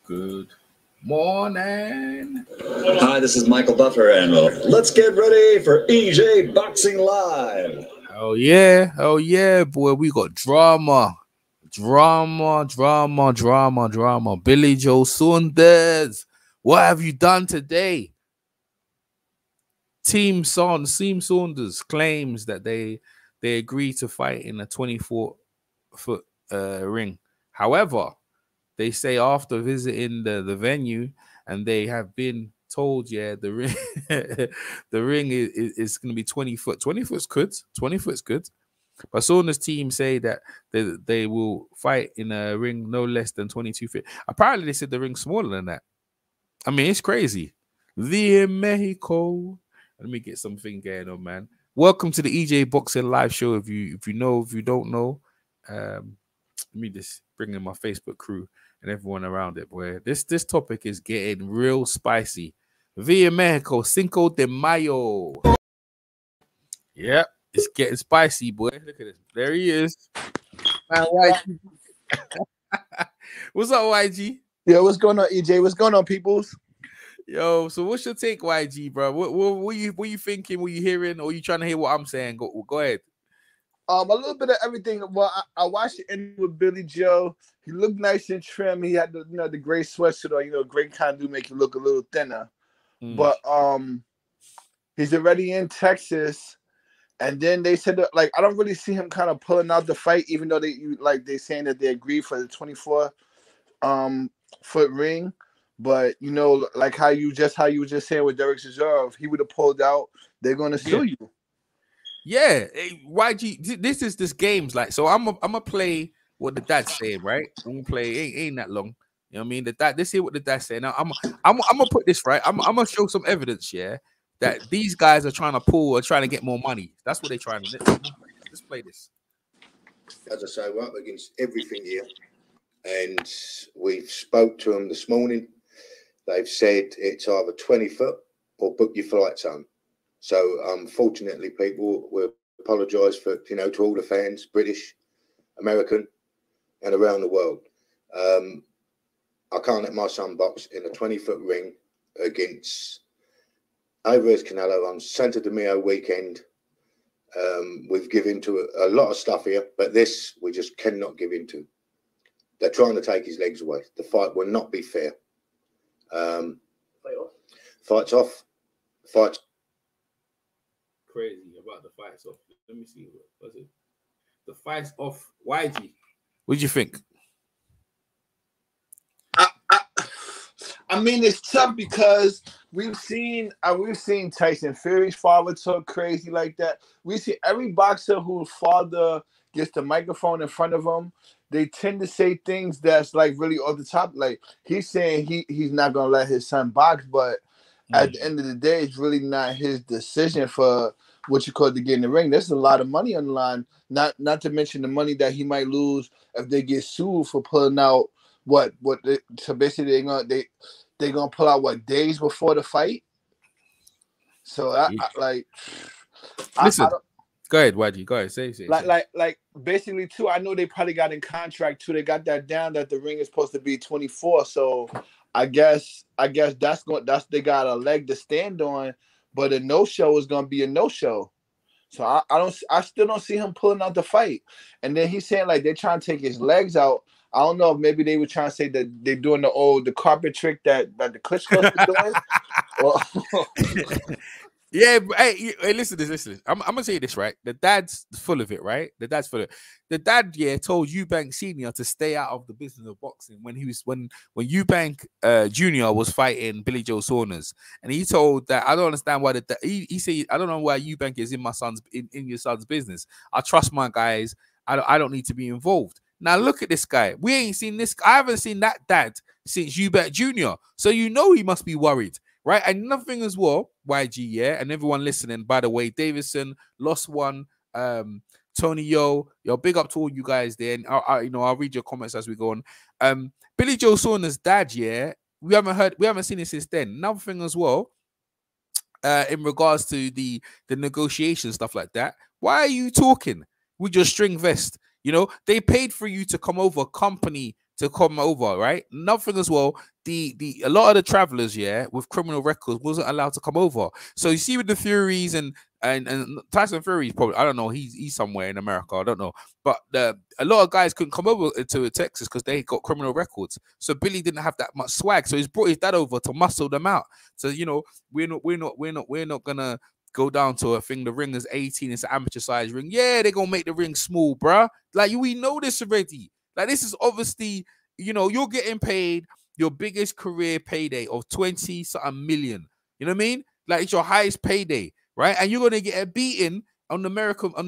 Good morning. Hi, this is Michael Buffer, and let's get ready for EJ Boxing Live. Oh yeah, boy. We got drama. Billy Joe Saunders, what have you done today? Team Saunders claims that they agreed to fight in a 24-foot ring. However, they say after visiting the venue, and they have been told, yeah, the ring the ring is going to be 20 foot. 20 foot's good. 20 foot's good. But Saunders' team say that they will fight in a ring no less than 22 feet. Apparently, they said the ring's smaller than that. I mean, it's crazy. Via Mexico. Let me get something going on, man. Welcome to the EJ Boxing Live Show. If you don't know, let me just bring in my Facebook crew and everyone around it, boy. This topic is getting real spicy. Via Mexico, Cinco de Mayo. Yep, it's getting spicy, boy. Look at this. There he is. Man, YG. What's up, YG? Yo, what's going on, EJ? What's going on, peoples? Yo, so what's your take, YG, bro? What you thinking? What you hearing? Or you trying to hear what I'm saying? Go ahead. A little bit of everything. Well, I watched the interview with Billy Joe. He looked nice and trim. He had the gray sweatshirt on. Gray kind of do make you look a little thinner. But he's already in Texas. And then they said that, I don't really see him kind of pulling out the fight, even though they saying that they agreed for the 24-foot ring. But like how you were just saying with Derek Cesaro, if he would have pulled out, they're gonna sue you. Yeah, YG, this game's so I'm gonna play what the dad's saying, right? I'm gonna play ain't that long. You know what I mean? The dad, this here what the dad's saying. Now I'm gonna put this right. I'm gonna show some evidence, yeah, that these guys are trying to pull or trying to get more money. That's what they're trying to do. Let's play this. As I say, we're up against everything here, and we've spoke to them this morning. They've said it's either 20 foot or book your flights home. So, unfortunately, people, we apologise for, to all the fans, British, American, and around the world. I can't let my son box in a 20-foot ring against Alvarez Canelo on Santo Domingo weekend. We've given to a lot of stuff here, but this we just cannot give into. They're trying to take his legs away. The fight will not be fair. Fights off. Fights. Crazy about the fights off. Let me see. What was it? The fights off. YG. What do you think? I mean, it's tough because we've seen Tyson Fury's father talk crazy like that. We see every boxer whose father gets the microphone in front of him, they tend to say things that's really off the top. Like he's saying he's not gonna let his son box, but at the end of the day, it's really not his decision for what you call to get in the ring. There's a lot of money on the line. Not to mention the money that he might lose if they get sued for pulling out so basically they're gonna pull out days before the fight. So listen. Go ahead, YG. Go ahead. Say. Like basically too. I know they probably got in contract too. They got that down that the ring is supposed to be 24. So I guess that's they got a leg to stand on. But a no-show is gonna be a no-show. So I still don't see him pulling out the fight. And then he's saying they're trying to take his legs out. I don't know if maybe they were trying to say that they're doing the carpet trick that the Klitschko's doing. Yeah, hey, listen to this. I'm gonna say this, right? The dad's full of it, right? The dad's full of it. The dad, told Eubank Senior to stay out of the business of boxing when Eubank Junior was fighting Billy Joe Saunders, and he told that I don't understand why he said I don't know why Eubank is in your son's business. I trust my guys. I don't need to be involved. Now look at this guy. We ain't seen this. I haven't seen that dad since Eubank Junior. So he must be worried. Right, and nothing as well, YG, and everyone listening. By the way, Davison, Lost One, Tony Yo, big up to all you guys there. And I'll read your comments as we go on. Billy Joe Saunders' dad, we haven't seen it since then. Another thing as well, in regards to the negotiation stuff like that. Why are you talking with your string vest? They paid for you to come over company to come over, right? Nothing as well. A lot of the travelers, yeah, with criminal records wasn't allowed to come over. So you see with the Furies and Tyson Fury's probably, I don't know, he's somewhere in America, I don't know. But a lot of guys couldn't come over to Texas because they got criminal records. So Billy didn't have that much swag. So he's brought his dad over to muscle them out. So you know, we're not gonna go down to a thing. The ring is 18. It's an amateur size ring. Yeah, they're gonna make the ring small, bruh. Like we know this already. Like this is obviously, you know, you're getting paid your biggest career payday of 20-something million. You know what I mean? Like it's your highest payday, right? And you're gonna get a beating on the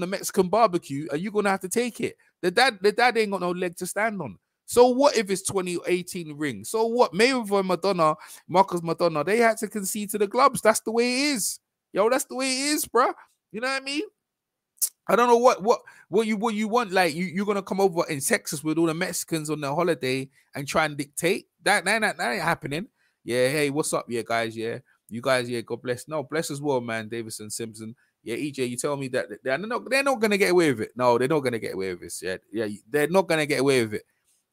Mexican barbecue, and you're gonna have to take it. The dad ain't got no leg to stand on. So what if it's 2018 ring? So what? Mayweather and Marcus Madonna, they had to concede to the gloves. That's the way it is. Yo, that's the way it is, bro. You know what I mean? I don't know what you want. Like you're gonna come over in Texas with all the Mexicans on their holiday and try and dictate that ain't happening. Yeah, hey, what's up, yeah, guys? Yeah, you guys, yeah, God bless. No, bless as well, man. Davison Simpson. Yeah, EJ, you tell me that they're not gonna get away with it. No, they're not gonna get away with this. Yeah, they're not gonna get away with it.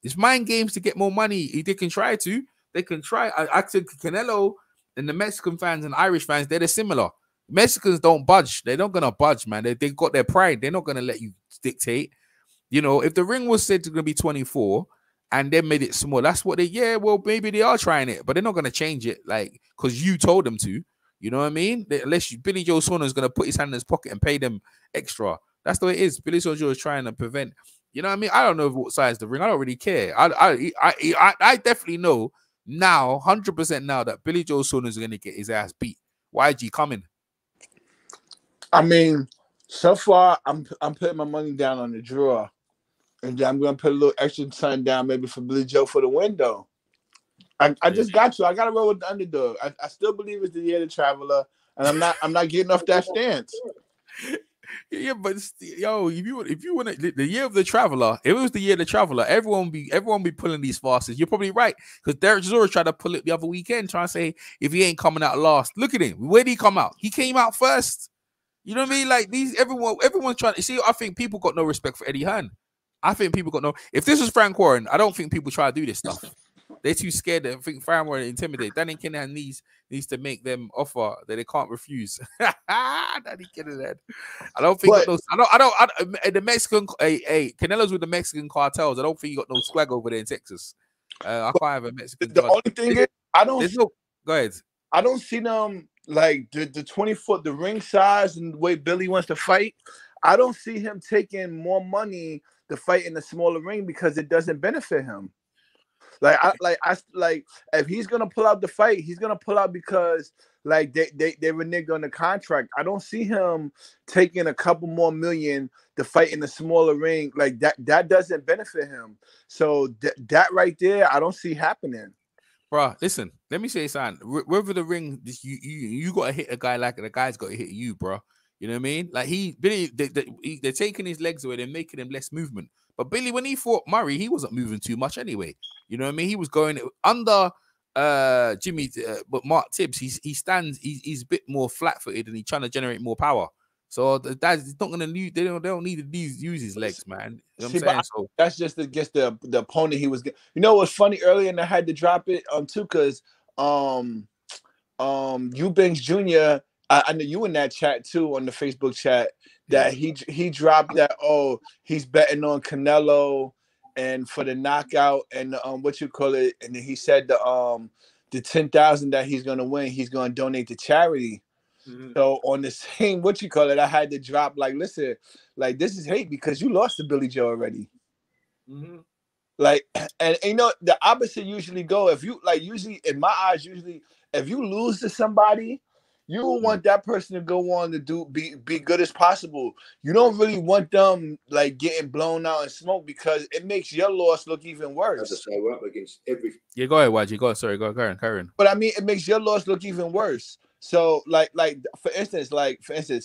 It's mind games to get more money. They can try to. They can try. I think Canelo and the Mexican fans and Irish fans, they're similar. Mexicans don't budge. They're not gonna budge, man. They got their pride. They're not gonna let you dictate. You know, if the ring was said to gonna be 24 and they made it small, that's what well, maybe they are trying it, but they're not gonna change it, like, because you told them to. You know what I mean? Unless Billy Joe Saunders is gonna put his hand in his pocket and pay them extra. That's the way it is. Billy Joe is trying to prevent. You know what I mean? I don't know what size the ring. I don't really care. I definitely know now, 100% now, that Billy Joe Saunders is gonna get his ass beat. YG coming. I mean, so far I'm putting my money down on the draw, and then I'm gonna put a little extra time down maybe for Billy Joe for the window. I just got you. I gotta roll with the underdog. I still believe it's the year of the traveler, and I'm not getting off that stance. Yeah, but yo, if you want the year of the traveler, if it was the year of the traveler, everyone be pulling these fastest. You're probably right, because Derek Chisora tried to pull it the other weekend, trying to say if he ain't coming out last. Look at him. Where did he come out? He came out first. You know what I mean? Like everyone's trying to see. I think people got no respect for Eddie Hearn. I think people got no. If this was Frank Warren, I don't think people try to do this stuff. They're too scared. I think Frank Warren intimidate. Danny Kinahan needs to make them offer that they can't refuse. Danny Kinahan. I don't think got those. I don't. The Mexican. Canelo's with the Mexican cartels. I don't think you got no swag over there in Texas. I can't have a Mexican. The only thing is, I don't. Go ahead. I don't see them. Like the 20-foot, the ring size and the way Billy wants to fight, I don't see him taking more money to fight in the smaller ring because it doesn't benefit him. Like if he's gonna pull out the fight, he's gonna pull out because like they reneged on the contract. I don't see him taking a couple more million to fight in the smaller ring. Like that doesn't benefit him. So that right there, I don't see happening. Bro, listen, let me say something. Whether the ring, you got to hit a guy like the guy's got to hit you, bro. You know what I mean? Like they're taking his legs away, they're making him less movement. But Billy, when he fought Murray, he wasn't moving too much anyway. You know what I mean? He was going under Jimmy, but Mark Tibbs, he's a bit more flat-footed and he's trying to generate more power. So that's not gonna need. They don't need to use his legs, man. You know what I'm saying? So that's just against the opponent he was. You know what's funny? Earlier, and I had to drop it too, because Eubanks Jr. I know you in that chat too, on the Facebook chat, that he dropped that. Oh, he's betting on Canelo and for the knockout and what you call it, and then he said the 10,000 that he's gonna win, he's gonna donate to charity. Mm-hmm. So on the same, what you call it, I had to drop, like, listen, like, this is hate because you lost to Billy Joe already. Mm-hmm. Like, and you know, the opposite usually go, if you, like, usually, in my eyes, usually, if you lose to somebody, you want that person to go on to be good as possible. You don't really want them, like, getting blown out and smoke, because it makes your loss look even worse. As I say, we're up against every... Yeah, go ahead, YG. Go ahead. Sorry, go ahead, Karen. But I mean, it makes your loss look even worse. So, like for instance,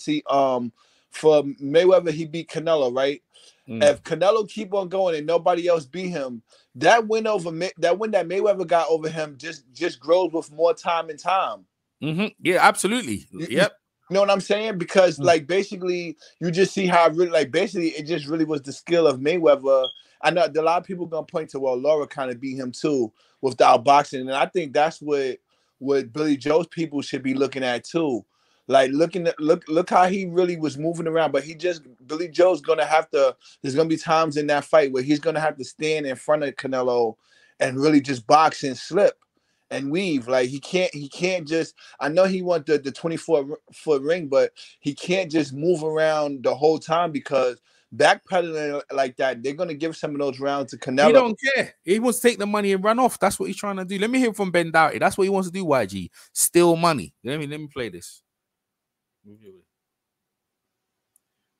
see, for Mayweather, he beat Canelo, right? If Canelo keep on going and nobody else beat him, that win that Mayweather got over him just grows with more time and time. Mm-hmm. Yeah, absolutely. Yep. You know what I'm saying? Because like basically, you just see how really, like, basically it just really was the skill of Mayweather I know a lot of people gonna point to, well, Laura kind of beat him too without boxing, and I think that's what Billy Joe's people should be looking at too. Like look how he really was moving around, but Billy Joe's gonna have to. There's gonna be times in that fight where he's gonna have to stand in front of Canelo and really just box and slip and weave. Like he can't just. I know he wants the 24-foot ring, but he can't just move around the whole time, because backpedaling like that, they're gonna give some of those rounds to Canelo. He don't care. He wants to take the money and run off. That's what he's trying to do. Let me hear from Ben Doughty. That's what he wants to do. YG, steal money. Let me play this.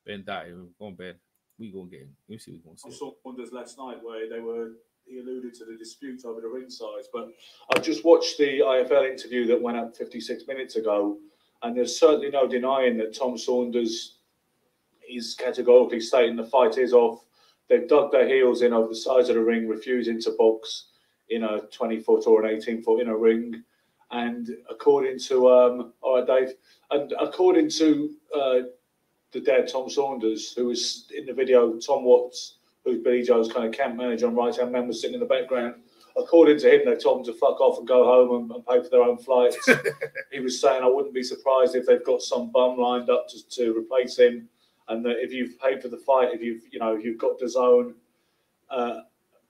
Ben Doughty, go on, Ben. We gonna get him. Let me see what we gonna see. I saw Saunders last night where he alluded to the dispute over the ring size, but I just watched the IFL interview that went up 56 minutes ago, and there's certainly no denying that Tom Saunders is categorically stating the fight is off. They've dug their heels in over the size of the ring, refusing to box in a 20-foot or an 18-foot in a ring. And according to, all right, Dave, and according to the dad, Tom Saunders, who was in the video, Tom Watts, who's Billy Joe's kind of camp manager and right-hand man, was sitting in the background. According to him, they told him to fuck off and go home and pay for their own flights. He was saying, I wouldn't be surprised if they've got some bum lined up to replace him. And that if you've paid for the fight, if you've got DAZN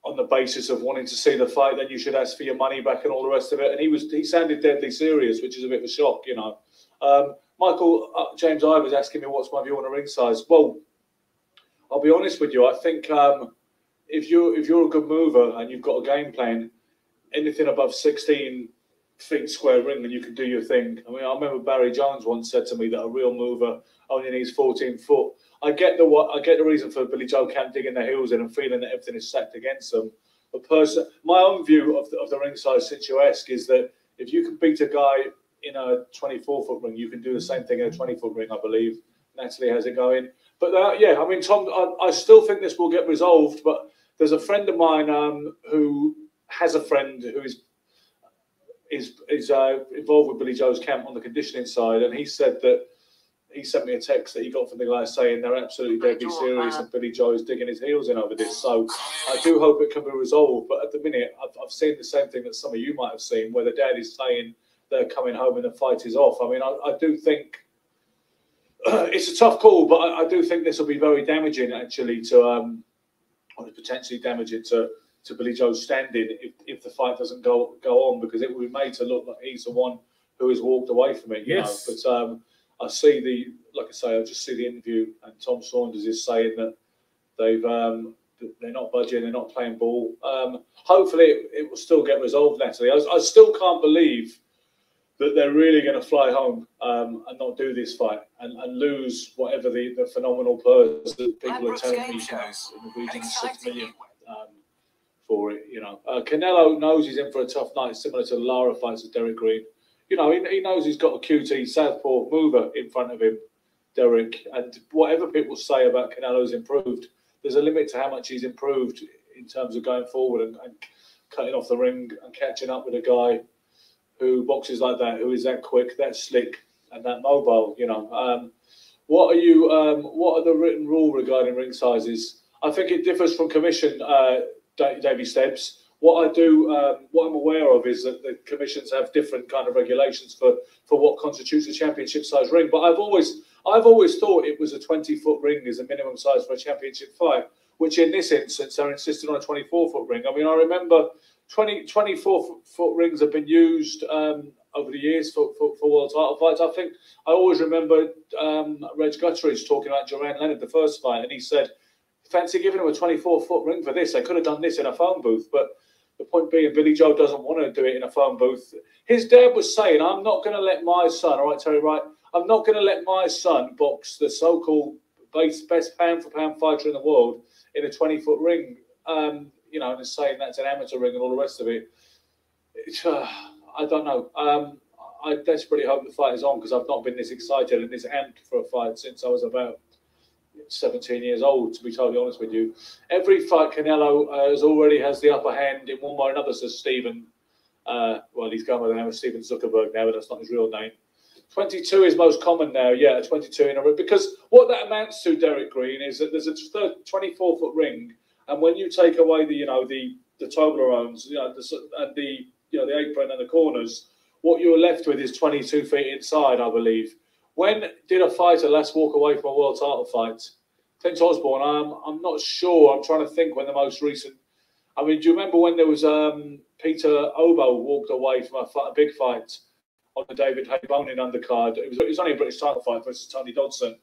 on the basis of wanting to see the fight, then you should ask for your money back and all the rest of it. And he sounded deadly serious, which is a bit of a shock, you know. Michael James I was asking me what's my view on the ring size. Well, I'll be honest with you. I think if you're a good mover and you've got a game plan, anything above 16 feet square ring, and you can do your thing. I mean, I remember Barry Jones once said to me that a real mover only needs 14 foot. I get the reason for Billy Joe Camp digging their heels in and feeling that everything is stacked against them. But my own view of the ring size Situ-esque is that if you can beat a guy in a 24-foot ring, you can do the same thing in a 20-foot ring, I believe. Natalie has it going. But yeah, I mean, Tom, I still think this will get resolved. But there's a friend of mine who has a friend who is involved with Billy Joe's camp on the conditioning side, and he said that he sent me a text that he got from the guy saying they're absolutely deadly serious and Billy Joe is digging his heels in over this. So I do hope it can be resolved. But at the minute, I've seen the same thing that some of you might have seen, where the dad is saying they're coming home and the fight is off. I mean, I do think it's a tough call, but I do think this will be very damaging, actually, or potentially damaging to Billy Joe's standing if the fight doesn't go on, because it will be made to look like he's the one who has walked away from it. Yes. You know? But I see like I say, I just see the interview, and Tom Saunders is saying that they're not budging, they're not playing ball. Hopefully it will still get resolved, Natalie. I still can't believe that they're really going to fly home and not do this fight and lose whatever the phenomenal purse that people are telling me in the region of 6 million for it. You know, Canelo knows he's in for a tough night, similar to the Lara fights with Derek Green. You know, he knows he's got a QT southpaw mover in front of him, Derek. And whatever people say about Canelo's improved, there's a limit to how much he's improved in terms of going forward and cutting off the ring and catching up with a guy who boxes like that, who is that quick, that slick, and that mobile. You know, what are the written rule regarding ring sizes? I think it differs from commission, Davey Stebbs. What I'm aware of is that the commissions have different kind of regulations for what constitutes a championship size ring. But I've always thought it was a 20-foot ring is a minimum size for a championship fight, which in this instance are insisting on a 24-foot ring. I mean, I remember 24-foot rings have been used over the years for world title fights. I think I always remember Reg Gutteridge talking about Duran Leonard, the first fight, and he said, fancy giving him a 24-foot ring for this. They could have done this in a phone booth, but the point being, Billy Joe doesn't want to do it in a phone booth. His dad was saying, I'm not going to let my son, all right, Terry, right? I'm not going to let my son box the so-called best pound-for-pound fighter in the world in a 20-foot ring. You know, and saying that's an amateur ring and all the rest of it. I don't know. I desperately hope the fight is on, because I've not been this excited and this amped for a fight since I was about 17 years old, to be totally honest with you. Every fight Canelo already has the upper hand in one way or another, says Stephen. Well, he's going by the name of Stephen Zuckerberg now, but that's not his real name. 22 is most common now, yeah, 22 in a ring. Because what that amounts to, Derek Green, is that there's a 24-foot ring, And when you take away the Toblerones, and the apron and the corners, what you're left with is 22 feet inside, I believe. When did a fighter last walk away from a world title fight? Clint Osborne, I'm not sure. I'm trying to think when the most recent. I mean, do you remember when there was Peter Obo walked away from a big fight on the David Haybonin undercard? It was only a British title fight versus Tony Dodson.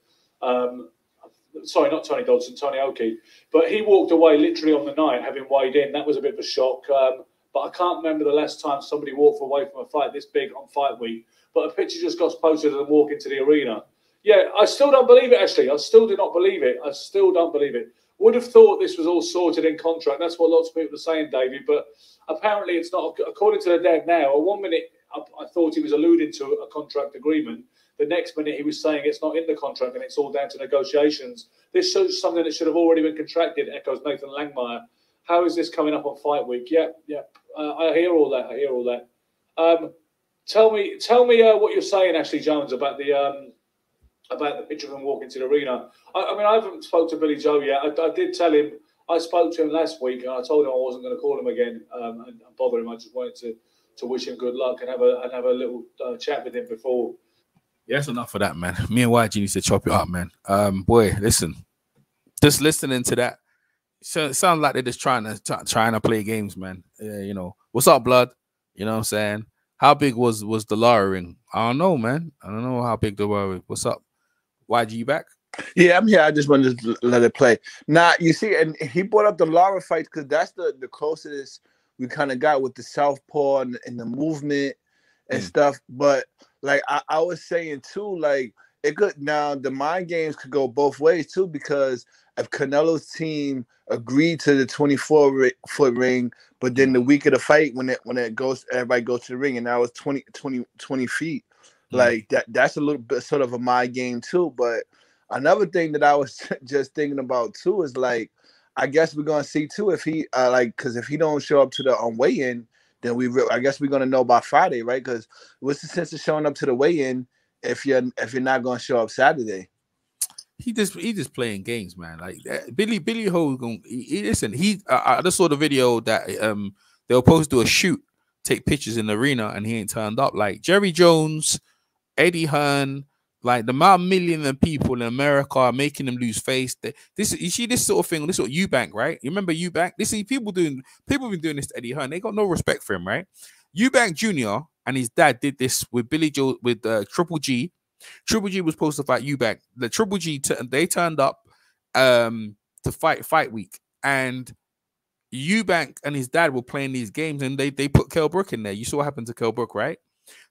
Sorry, not Tony Dodson, Tony Oki. But he walked away literally on the night, having weighed in. That was a bit of a shock. But I can't remember the last time somebody walked away from a fight this big on fight week. But a picture just got posted of them walk into the arena. Yeah, I still don't believe it, actually. I still do not believe it. I still don't believe it. Would have thought this was all sorted in contract. That's what lots of people are saying, David. But apparently it's not. According to the deck now, at 1 minute, I thought he was alluding to a contract agreement. The next minute, he was saying it's not in the contract and it's all down to negotiations. This shows something that should have already been contracted, echoes Nathan Langmeyer. How is this coming up on fight week? Yeah. I hear all that. Tell me what you're saying, Ashley Jones, about the picture of him walking to the arena. I mean, I haven't spoke to Billy Joe yet. I did tell him, I spoke to him last week and I told him I wasn't going to call him again and bother him. I just wanted to wish him good luck and have a little chat with him before. Yeah, that's enough of that, man. Me and YG need to chop it up, man. Boy, listen, just listening to that, so it sounds like they're just trying to play games, man. You know, what's up, blood? You know what I'm saying? How big was the Lara ring? I don't know, man. I don't know how big the Lara ring. What's up? YG, you back? Yeah, I'm here. I just wanted to let it play. Now, you see, and he brought up the Lara fight because that's the closest we kind of got with the southpaw and the movement and stuff. But like I was saying too, like it could now the mind games could go both ways too, because if Canelo's team agreed to the 24-foot ring, but then the week of the fight when it goes, everybody goes to the ring, and now it's 20 feet. Like that's a little bit sort of a mind game too. But another thing that I was just thinking about too is like, I guess we're gonna see too if he because if he don't show up to the weigh-in, then I guess we're gonna know by Friday, right? Because what's the sense of showing up to the weigh-in if you're not gonna show up Saturday? He just playing games, man. Like Billy Ho, listen. I just saw the video that they were supposed to do a shoot, take pictures in the arena, and he ain't turned up. Like Jerry Jones, Eddie Hearn, like the million of people in America are making them lose face. You see this sort of thing. This sort of Eubank, right? You remember Eubank? People been doing this to Eddie Hearn. They got no respect for him, right? Eubank Jr. and his dad did this with Billy Joe with Triple G. Triple G was supposed to fight Eubank. The Triple G they turned up to fight week, and Eubank and his dad were playing these games, and they put Kell Brook in there. You saw what happened to Kell Brook, right?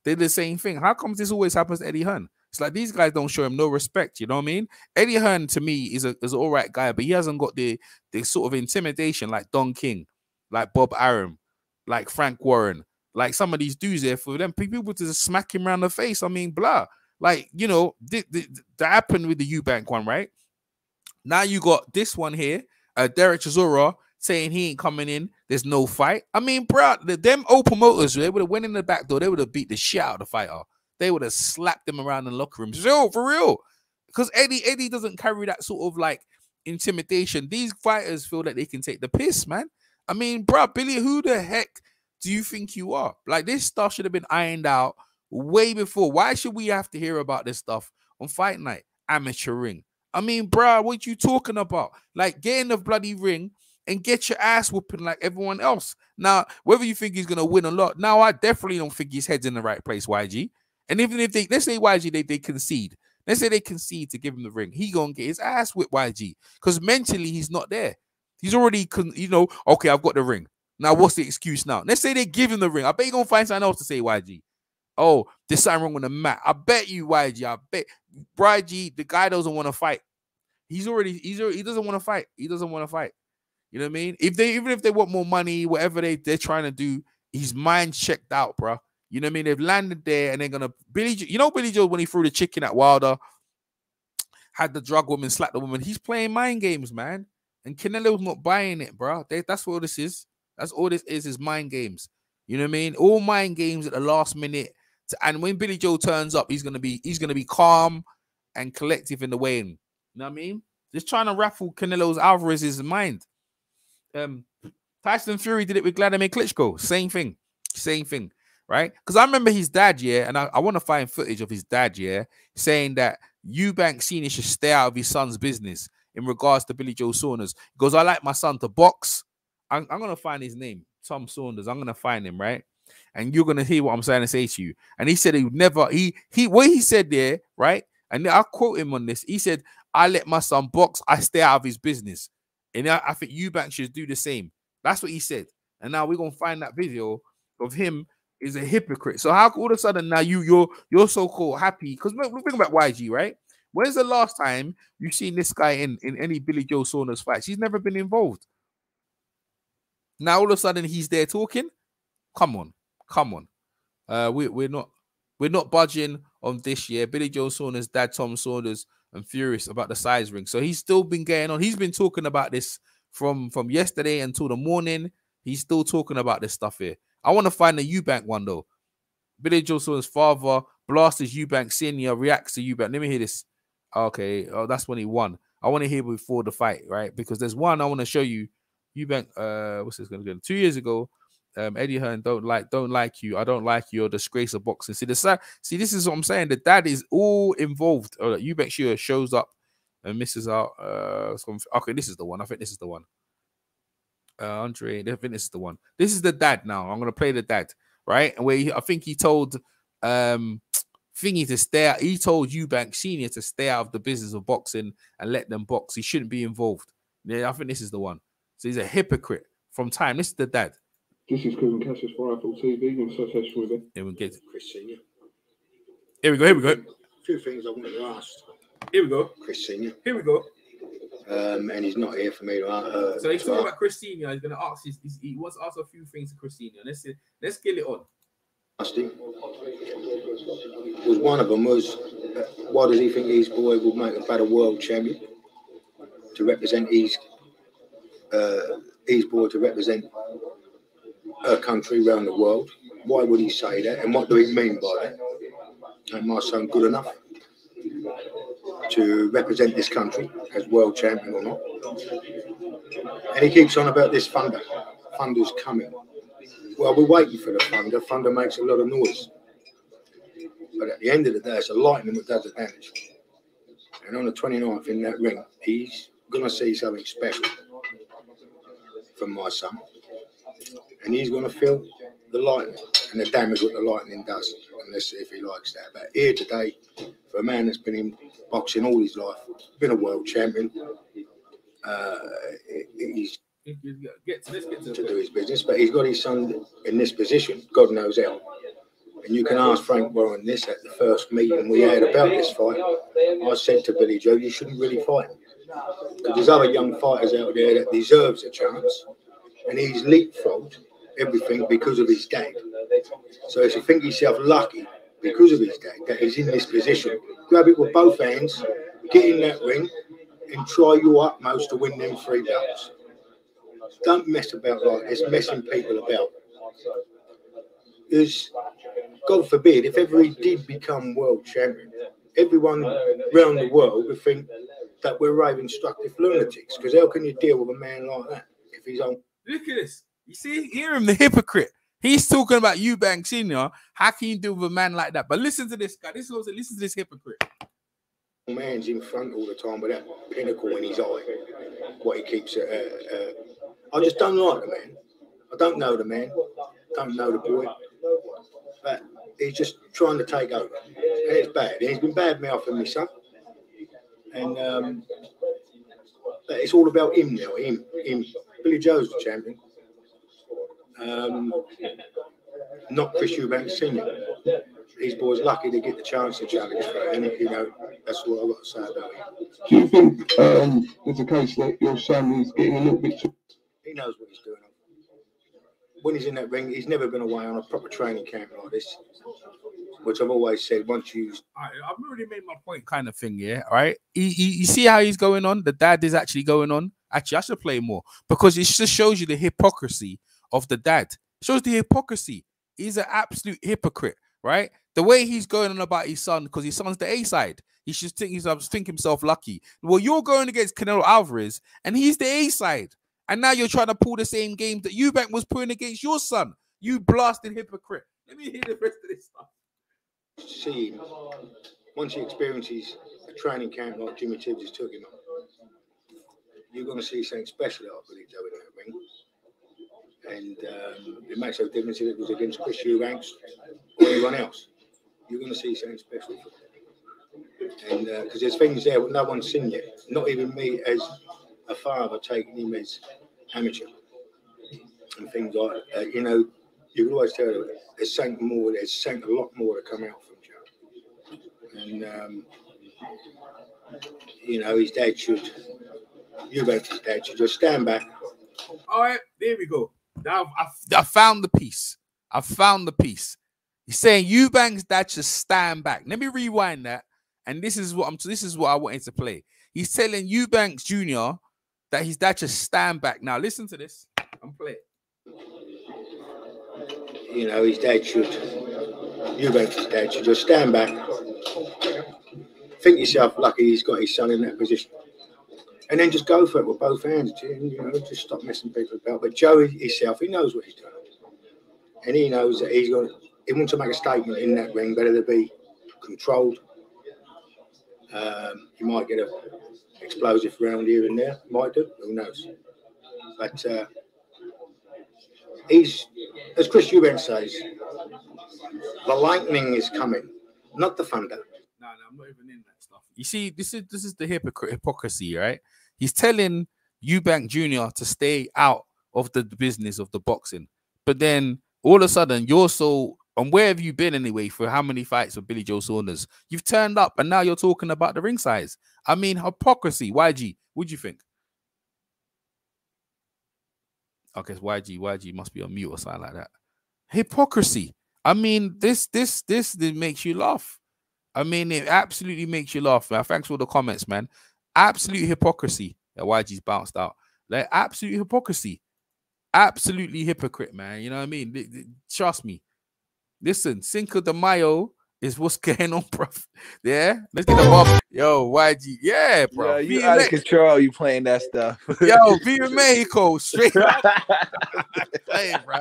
They did the same thing. How come this always happens to Eddie Hearn? It's like these guys don't show him no respect. You know what I mean? Eddie Hearn to me is an all right guy, but he hasn't got the sort of intimidation like Don King, like Bob Arum, like Frank Warren, like some of these dudes there. For them people to just smack him around the face. I mean, blah. Like, you know, that happened with the Eubank one, right? Now you got this one here, Derek Chisora saying he ain't coming in. There's no fight. I mean, bro, them old promoters, they would have went in the back door. They would have beat the shit out of the fighter. They would have slapped him around in the locker room. Yo, for real. Because Eddie doesn't carry that sort of like intimidation. These fighters feel that they can take the piss, man. I mean, bro, Billy, who the heck do you think you are? Like, this stuff should have been ironed out way before. Why should we have to hear about this stuff on fight night? Amateur ring. I mean, bro, what you talking about? Like, get in the bloody ring and get your ass whooping like everyone else. Now, whether you think he's going to win or not, now I definitely don't think his head's in the right place, YG. And even if they, let's say YG, they concede. Let's say they concede to give him the ring. He going to get his ass whipped, YG. Because mentally, he's not there. He's already, you know, okay, I've got the ring. Now, what's the excuse now? Let's say they give him the ring. I bet you're going to find something else to say, YG. Oh, there's something wrong with the mat. I bet you, YG. I bet YG, the guy doesn't want to fight. He doesn't want to fight. He doesn't want to fight. You know what I mean? Even if they want more money, whatever they're trying to do, his mind checked out, bro. You know what I mean? They've landed there and they're gonna Billy Joe when he threw the chicken at Wilder, had the drug woman slap the woman. He's playing mind games, man. And Canelo's not buying it, bro. That's what this is. That's all this is mind games. You know what I mean? All mind games at the last minute. And when Billy Joe turns up, he's gonna be calm and collective in the weigh-in. You know what I mean? Just trying to raffle Canelo Alvarez's mind. Tyson Fury did it with Vladimir Klitschko. Same thing, right? Because I remember his dad, yeah, and I want to find footage of his dad, yeah, saying that Eubank Senior should stay out of his son's business in regards to Billy Joe Saunders. He goes, I like my son to box. I'm gonna find his name, Tom Saunders. I'm gonna find him, right? And you're gonna hear what I'm trying to say to you. And he said he would never. What he said there, right? And I'll quote him on this. He said, "I let my son box. I stay out of his business." And I think Eubank should do the same. That's what he said. And now we're gonna find that video of him is a hypocrite. So how all of a sudden now you're so-called happy? Because think about YG, right? When's the last time you've seen this guy in any Billy Joe Saunders fights? He's never been involved. Now all of a sudden he's there talking. Come on. We're not budging on this year. Billy Joe Saunders' dad, Tom Saunders, and furious about the size ring. So he's still been getting on. He's been talking about this from yesterday until the morning. He's still talking about this stuff here. I want to find the Eubank one though. Billy Joe Saunders' father blasts Eubank Senior, reacts to Eubank. Let me hear this. Okay, that's when he won. I want to hear before the fight, right? Because there's one I want to show you. Eubank, what's this going to go? 2 years ago, Eddie Hearn, don't like you. I don't like you. You're a disgrace of boxing. See, this is what I'm saying. The dad is all involved. Eubank Shearer shows up and misses out. Okay, this is the one. I think this is the one. Andre, I think this is the one. This is the dad now. I'm going to play the dad, right? And where I think he told Thingy to stay out. He told Eubank Senior to stay out of the business of boxing and let them box. He shouldn't be involved. Yeah, I think this is the one. So he's a hypocrite from time. This is the dad. This is Kevin Cassius for iFull TV in association with it. Here we get Chris Senior. Here we go. A few things I wanted to ask. Here we go. Chris Senior. Here we go. And he's not here for me to ask. So he's talking about Chris Senior. He's going to ask. He wants to ask a few things to Chris Senior. Let's get it on. Was one of them was why does he think his boy will make a better world champion to represent his boy to represent a country around the world? Why would he say that? And what do he mean by that? Ain't my son good enough to represent this country as world champion or not? And he keeps on about this thunder. Thunder's coming. Well, we're waiting for the thunder. Thunder makes a lot of noise. But at the end of the day, it's the lightning that does the damage. And on the 29th in that ring, he's going to see something special from my son. And he's going to feel the lightning and the damage what the lightning does. And let's see if he likes that. But here today, for a man that's been in boxing all his life, been a world champion, he's to do his business, but he's got his son in this position, God knows how. And you can ask Frank Warren this at the first meeting we had about this fight. I said to Billy Joe, you shouldn't really fight him. Because there's other young fighters out there that deserves a chance, and he's leapfrogged everything because of his dad. So if you think yourself lucky because of his dad that he's in this position, grab it with both hands, get in that ring, and try your utmost to win them 3 belts. Don't mess about like this, messing people about. Because, God forbid, if ever he did become world champion, everyone around the world would think that we're raving destructive lunatics. Because how can you deal with a man like that if he's on? Look at this. You see, hear him, the hypocrite. He's talking about Eubank Senior. How can you deal with a man like that? But listen to this guy. Listen to this hypocrite. Man's in front all the time with that pinnacle in his eye. What he keeps. I just don't like the man. I don't know the man. Don't know the boy. But he's just trying to take over. And it's bad. And he's been bad mouthing me son. And but it's all about him now. Him. Billy Joe's the champion. Not Chris Eubank Senior. These boys lucky to get the chance to challenge for it. And you know, that's what I've got to say about him. Do you think there's a case that your son is getting a little bit too... He knows what he's doing. When he's in that ring, he's never been away on a proper training camp like this, which I've always said, once you... I've already made my point kind of thing, yeah, all right? You see how he's going on? The dad is actually going on. Actually, I should play more because it just shows you the hypocrisy of the dad. It shows the hypocrisy. He's an absolute hypocrite, right? The way he's going on about his son, because his son's the A side. He should think himself lucky. Well, you're going against Canelo Álvarez, and he's the A side. And now you're trying to pull the same game that Eubank was putting against your son. You blasted hypocrite. Let me hear the rest of this stuff. See, once he experiences a training camp like Jimmy Tibbs has took him on, you're going to see something special out of Billy Joe in that ring. And it makes no difference if it was against Chris Eubanks or anyone else. You're going to see something special for him. And because there's things there that no one's seen yet, not even me as a father taking him as amateur and things like that. You know, you can always tell there's something more, there's something a lot more to come out from Joe. And, you know, his dad should, Eubanks' dad should just stand back. All right, there we go. Now I found the piece. I found the piece. He's saying Eubanks' dad should stand back. Let me rewind that. And this is what I wanted to play. He's telling Eubanks Jr. that his dad should stand back. Now listen to this. I'm playing. You know, his dad should, Eubanks' dad should just stand back. Think yourself lucky he's got his son in that position. And then just go for it with both hands. You know, just stop messing people about. But Joe himself, he knows what he's doing. And he knows that he wants to make a statement in that ring, better to be controlled. You might get an explosive round here and there. Might do. Who knows? But he's, as Chris Eubanks says, the lightning is coming, not the thunder. No, I'm not even in that stuff. You see, this is the hypocrisy, right? He's telling Eubank Jr. to stay out of the business of the boxing. But then all of a sudden, you're so... And where have you been anyway for how many fights with Billy Joe Saunders? You've turned up and now you're talking about the ring size. I mean, hypocrisy. YG, what do you think? Okay, it's YG must be on mute or something like that. Hypocrisy. I mean, this makes you laugh. I mean, it absolutely makes you laugh, man. Thanks for all the comments, man. Absolute hypocrisy that YG's bounced out. Like, absolute hypocrisy. Absolutely hypocrite, man. You know what I mean? Trust me. Listen, Cinco de Mayo is what's going on, bro. Yeah, let's get the ball. Yo, YG, yeah, bro. Yeah, you out of control. You playing that stuff. Yo, Viva Mexico, straight up. Hey, bro.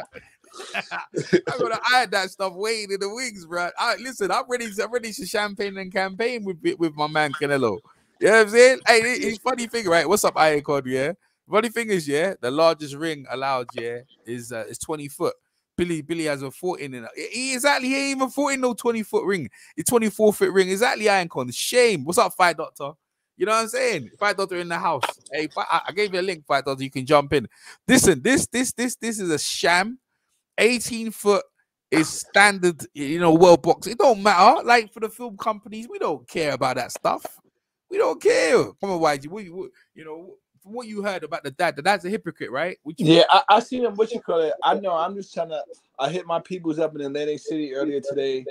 I'm gonna add that stuff waiting in the wings, bro. Listen, I'm ready to champagne and campaign with my man Canelo. You know what I'm saying? Hey, it's funny thing, right? What's up, Icon? Yeah, funny thing is, yeah, the largest ring allowed, yeah, is 20 foot. Billy has a 14 in it. He ain't even 14 no 20-foot ring. It's 24-foot ring. Exactly, Icon. Shame. What's up, Fight Doctor? You know what I'm saying? Fight Doctor in the house. Hey, I gave you a link, Fight Doctor. You can jump in. Listen, this is a sham. 18-foot is standard, you know, world box. It don't matter. Like for the film companies, we don't care about that stuff. We don't care. Come on, YG. You know, from what you heard about the dad's a hypocrite, right? Yeah, I see him. What you call it? I know. I'm just trying to. I hit my peoples up in Atlantic City earlier today,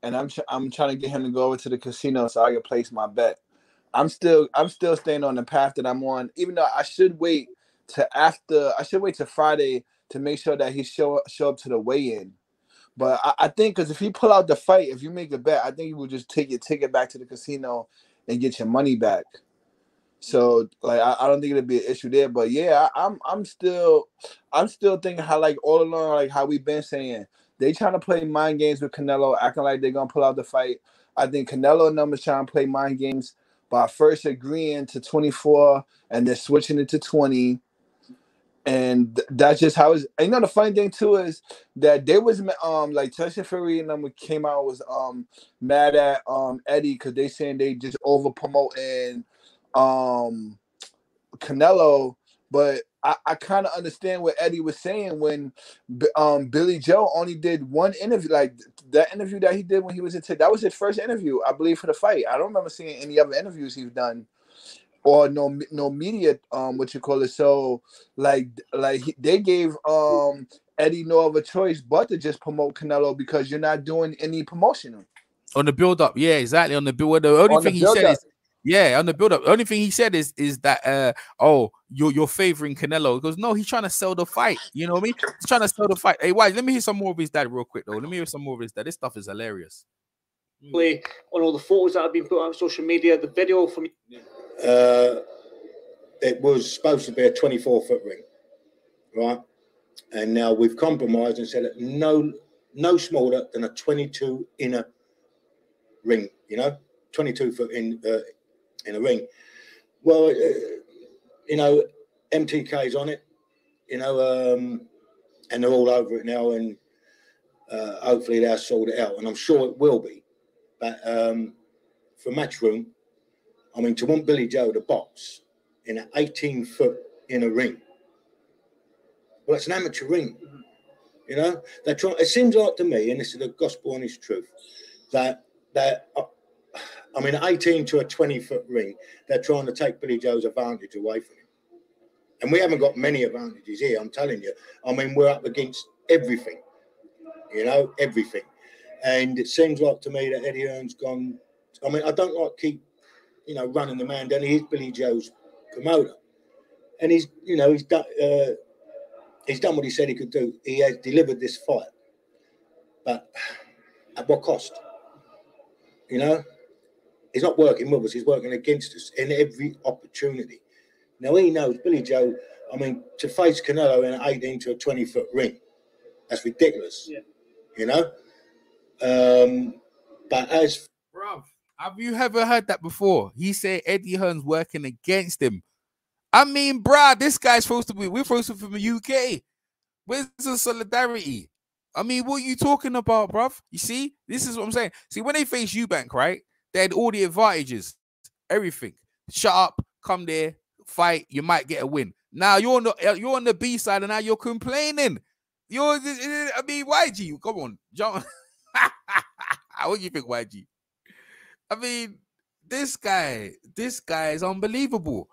and I'm trying to get him to go over to the casino so I can place my bet. I'm still staying on the path that I'm on, even though I should wait to Friday to make sure that he show up to the weigh-in. But I think because if you pull out the fight, if you make a bet, I think you will just take your ticket back to the casino and get your money back. So like I don't think it'll be an issue there. But yeah, I'm still thinking how like all along, like how we've been saying, they trying to play mind games with Canelo, acting like they're gonna pull out the fight. I think Canelo and them is trying to play mind games by first agreeing to 24 and then switching it to 20. And that's just how it's. And you know the funny thing too is that they was like Tyson Fury and them came out was mad at Eddie because they saying they just over promoting Canelo, but I kind of understand what Eddie was saying when Billy Joe only did one interview, like that interview that he did when he was that was his first interview, I believe, for the fight. I don't remember seeing any other interviews he's done. Or no media, what you call it. So like they gave Eddie no other choice but to just promote Canelo because you're not doing any promotion on the build up. Yeah, exactly. On the build. The only thing he said is on the build up. The only thing he said is that you're favoring Canelo. He goes, no, he's trying to sell the fight. You know what I mean? He's trying to sell the fight. Hey, why? Let me hear some more of his dad real quick though. Let me hear some more of his dad. This stuff is hilarious. On all the photos that have been put on social media, the video from it was supposed to be a 24-foot ring. right? And now we've compromised and said that no smaller than a 22 inner ring, you know, 22 foot in a ring. Well, you know, MTK's on it, you know, and they're all over it now, and hopefully they'll sort it out, and I'm sure it will be. But for Matchroom, I mean, to want Billy Joe to box in an 18-foot inner ring, well, it's an amateur ring, you know. They're trying. It seems like to me, and this is the gospel honest truth, that I mean, 18 to a 20-foot ring, they're trying to take Billy Joe's advantage away from him. And we haven't got many advantages here, I'm telling you. I mean, we're up against everything, you know, everything. And it seems like to me that Eddie Hearn's gone. I mean, I don't like keep, you know, running the man down. He's Billy Joe's promoter. And he's, you know, he's done what he said he could do. He has delivered this fight. But at what cost? You know? He's not working with us. He's working against us in every opportunity. Now, he knows Billy Joe, I mean, to face Canelo in an 18 to a 20-foot ring, that's ridiculous. Yeah. You know? But as... Bruv, have you ever heard that before? He said Eddie Hearn's working against him. I mean, bruh, this guy's supposed to be... We're supposed to be from the UK. Where's the solidarity? I mean, what are you talking about, bruv? You see? This is what I'm saying. See, when they face Eubank, right? They had all the advantages, everything. Shut up, come there, fight. You might get a win. Now you're on the B side, and now you're complaining. I mean, YG, come on, John. What do you think, YG? I mean, this guy is unbelievable.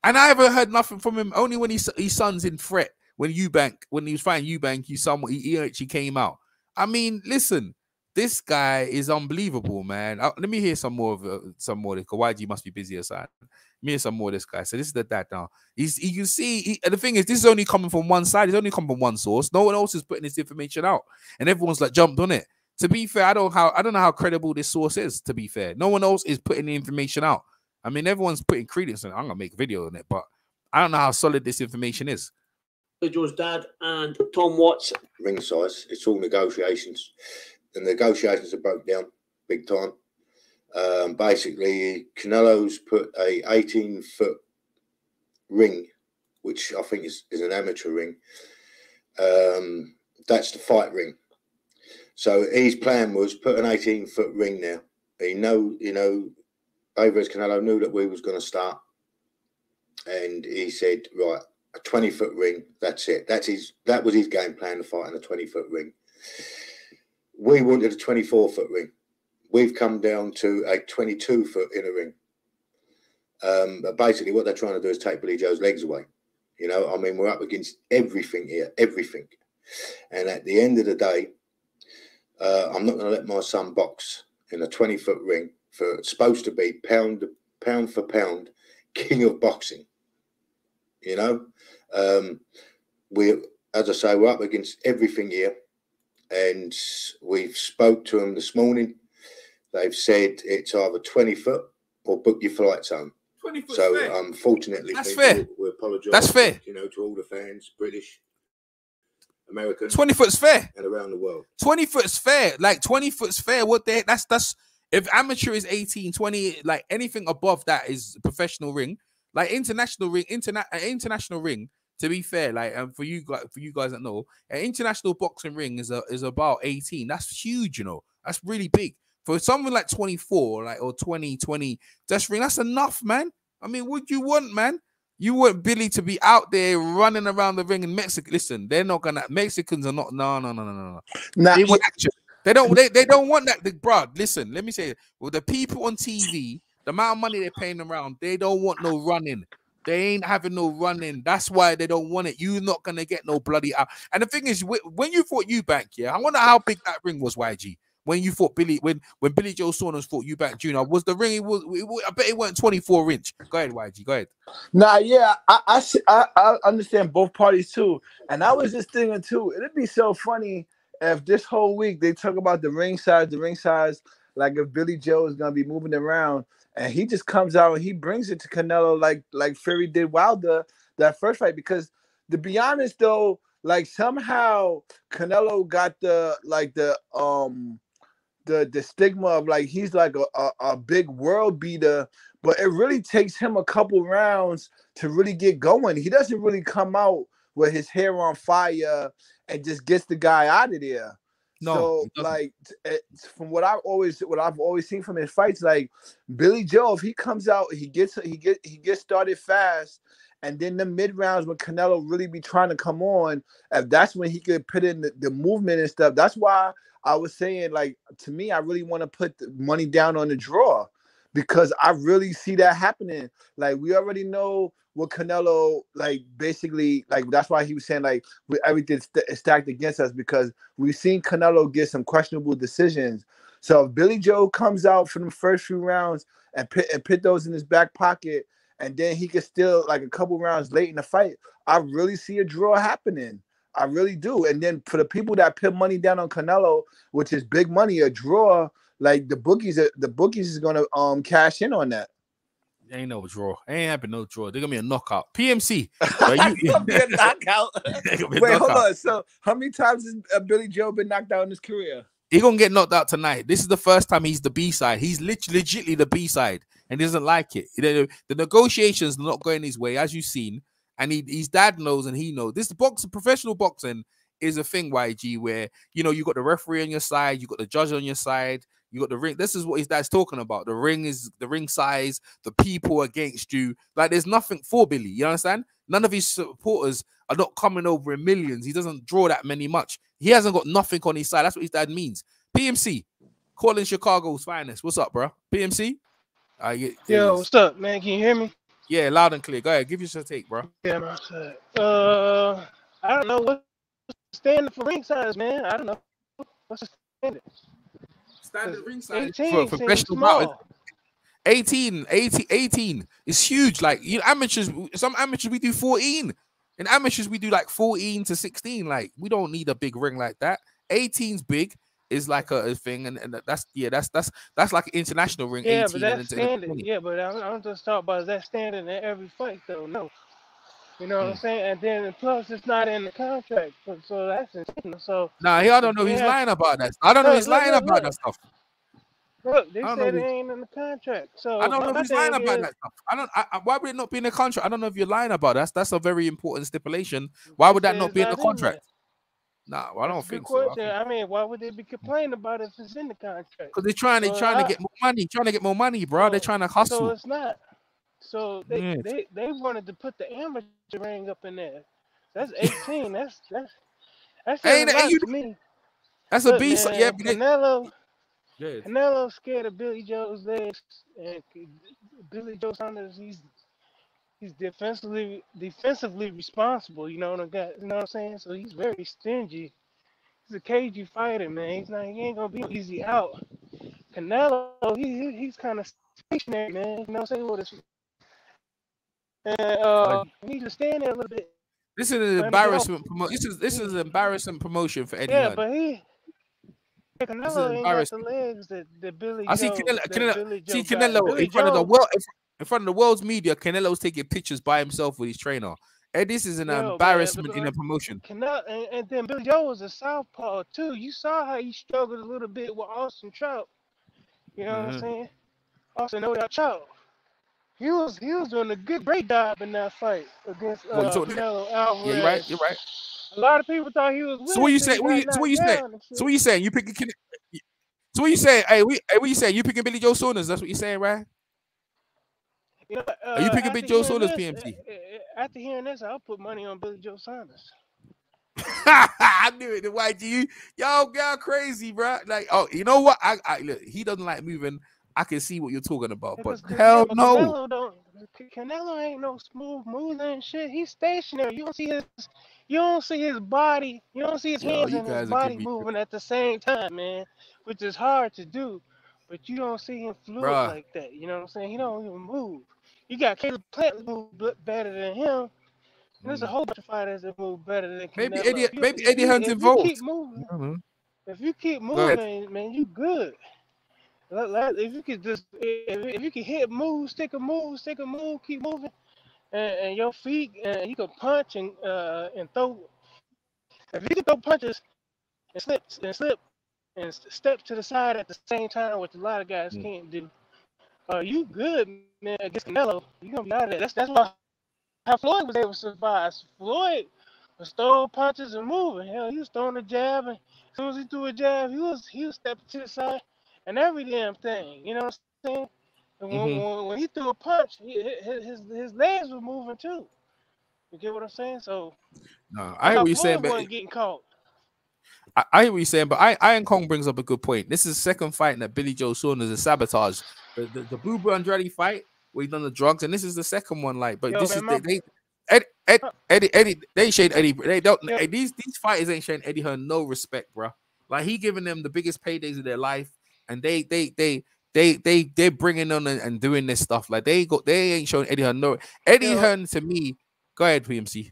And I haven't heard nothing from him. Only when his son's in threat. When he was fighting Eubank, he actually came out. I mean, listen. This guy is unbelievable, man. Let me hear some more of this. YG must be busy aside. Let me hear some more of this guy. So this is the dad now. You can see, and the thing is, this is only coming from one side. It's only coming from one source. No one else is putting this information out, and everyone's like jumped on it. To be fair, I don't know how credible this source is. To be fair, no one else is putting the information out. I mean, everyone's putting credence in it. I'm gonna make a video on it, but I don't know how solid this information is. Joe's dad and Tom Watts. Ring size. It's all negotiations. The negotiations have broke down big time. Basically, Canelo's put a 18-foot ring, which I think is an amateur ring. That's the fight ring. So his plan was put an 18-foot ring there. Alvarez Canelo knew that we was going to start, and he said, right, a 20-foot ring. That's it. That was his game plan to fight in a 20-foot ring. We wanted a 24-foot ring. We've come down to a 22-foot inner ring. But basically, what they're trying to do is take Billy Joe's legs away. You know, I mean, we're up against everything here, everything. And at the end of the day, I'm not going to let my son box in a 20-foot ring for it's supposed to be pound for pound king of boxing. You know, as I say, we're up against everything here. And we've spoke to them this morning. They've said it's either 20-foot or book your flights home. 20-foot. So, fair. Unfortunately, that's fair. We apologise. That's fair. You know, to all the fans, British, American, 20-foot's fair, and around the world. 20-foot's fair. Like 20-foot's fair. What the heck? That's if amateur is 18, 20, like anything above that is professional ring. Like international ring. To be fair, like for you guys that know, an international boxing ring is about 18. That's huge, you know. That's really big. For something like 24, like or 20, that's enough, man. I mean, what do you want, man? You want Billy to be out there running around the ring in Mexico. Listen, they're not gonna. Mexicans are not. No. Nah, they want action. They don't want that. Bro, listen. Let me say it. Well, the people on TV, the amount of money they're paying around, they don't want no running. They ain't having no running. That's why they don't want it. You're not gonna get no bloody out. And the thing is, when you fought Eubank, yeah, I wonder how big that ring was, YG. When you fought Billy, when Billy Joe Saunders fought Eubank Jr., was the ring? I bet it weren't 24 inch. Go ahead, YG. Go ahead. Nah, yeah, I understand both parties too. And I was just thinking too, it'd be so funny if this whole week they talk about the ring size, like if Billy Joe is gonna be moving around. And he just comes out and he brings it to Canelo like Fury did Wilder that first fight, because to be honest though, like somehow Canelo got the stigma of like he's like a big world beater, but it really takes him a couple rounds to really get going. He doesn't really come out with his hair on fire and just gets the guy out of there. No, so like from what I've always seen from his fights, like Billy Joe, if he comes out, he gets started fast, and then the mid rounds when Canelo really be trying to come on, if that's when he could put in the movement and stuff. That's why I was saying, like, to me, I really want to put the money down on the draw, because I really see that happening. Like, we already know what Canelo, like, basically, like, that's why he was saying, like, everything is stacked against us, because we've seen Canelo get some questionable decisions. So if Billy Joe comes out for the first few rounds and put those in his back pocket, and then he can still, like, a couple rounds late in the fight, I really see a draw happening. I really do. And then for the people that put money down on Canelo, which is big money, a draw, like the bookies is gonna cash in on that. Ain't no draw. Ain't happening no draw. They're gonna be a knockout. PMC. Gonna be a knockout. Wait, hold on. So how many times has Billy Joe been knocked out in his career? He's gonna get knocked out tonight. This is the first time he's the B-side. He's legitimately the B-side, and he doesn't like it. The negotiations are not going his way, as you've seen. And his dad knows, and he knows. This professional boxing is a thing, YG, where, you know, you got the referee on your side, you got the judge on your side, you got the ring. This is what his dad's talking about. The ring size, the people against you. Like, there's nothing for Billy. You understand? None of his supporters are not coming over in millions. He doesn't draw that many much. He hasn't got nothing on his side. That's what his dad means. PMC, calling Chicago's finest. What's up, bro? PMC? Yo, what's up, man? Can you hear me? Yeah, loud and clear. Go ahead. Give us your take, bro. Yeah, man. I don't know what's the standard for ring size, man. I don't know. What's the standard? Standard ring size 18 for professional boxing. 18 is huge. Like, you know, amateurs, some amateurs we do 14. In amateurs we do like 14 to 16. Like, we don't need a big ring like that. 18's big. Is like a thing, and that's like an international ring. Yeah, 18 but that's standard. Yeah, but I'm just talking about, is that standard in every fight though? No, you know what I'm saying. And then plus it's not in the contract, so that's insane. So I don't know. He's lying about that. I don't know. He's lying about that stuff. Look, they said it ain't in the contract. So I don't know if he's lying about that stuff. Why would it not be in the contract? I don't know if you're lying about that. That's a very important stipulation. Why would that not be in the contract? Nah, well, I don't think so. I mean, why would they be complaining about it if it's in the contract? Because they're trying to get more money. Trying to get more money, bro. They're trying to hustle. So it's not. So they wanted to put the amateur ring up in there. That's 18. that's ain't a lot to me. That's a beast. Yeah, Canelo's scared of Billy Joe's legs, and Billy Joe Saunders, he's defensively responsible, you know what I'm saying? So he's very stingy. He's a cagey fighter, man. He ain't gonna be easy out. Canelo, he's kind of stationary, man. You know what I'm saying? He needs to stand there a little bit. This is an embarrassment promotion. This is an embarrassing promotion for Eddie. Yeah, but Canelo ain't got the legs that Billy Joe. I see Canelo in front of the world. In front of the world's media, Canelo's taking pictures by himself with his trainer. And this is an embarrassment in a promotion. And then Billy Joe was a southpaw too. You saw how he struggled a little bit with Austin Trout. You know what I'm saying? Austin No Doubt Trout. He was doing a great job in that fight against Canelo Álvarez. Yeah, you're right. A lot of people thought he was winning. So what you say? So what you saying? You picking? So what you saying? Hey, what you saying? You picking Billy Joe Saunders? That's what you saying, right? You know, are you picking Billy Joe Saunders, PMC? After hearing this, I'll put money on Billy Joe Saunders. I knew it. The YG, y'all crazy, bro. Like, oh, you know what? I look. He doesn't like moving. I can see what you're talking about, but hell no. Canelo ain't no smooth mover and shit. He's stationary. You don't see his body. You don't see his hands and his body moving at the same time, man. Which is hard to do. But you don't see him fluid like that. You know what I'm saying? He don't even move. You got Caleb Plant move better than him. There's a whole bunch of fighters that move better than Canelo. Maybe Eddie Hunt's involved. If you keep moving, man, you good. If you could hit moves, stick a move, keep moving, and your feet, and you can punch and throw. If you can throw punches and slip and step to the side at the same time, which a lot of guys can't do, you good, man, against Canelo. You gonna be out of there. That's why how Floyd was able to survive. Floyd was throwing punches and moving. Hell, he was throwing a jab, and as soon as he threw a jab, he was stepping to the side and every damn thing. You know what I'm saying? And when he threw a punch, his legs were moving too. You get what I'm saying? So no, I hear what you're saying, but wasn't getting caught. I hear what you're saying, but Iron Kong brings up a good point. This is the second fight that Billy Joe Saunders has sabotaged. The Booba Andrade fight where he done the drugs, and this is the second one. Like, but this is Eddie. They shade Eddie. They don't. These fighters ain't showing Eddie Hearn no respect, bro. Like, he giving them the biggest paydays of their life, and they bringing on and doing this stuff. Like, they ain't showing Eddie Hearn no. Eddie Hearn to me. Go ahead, PMC.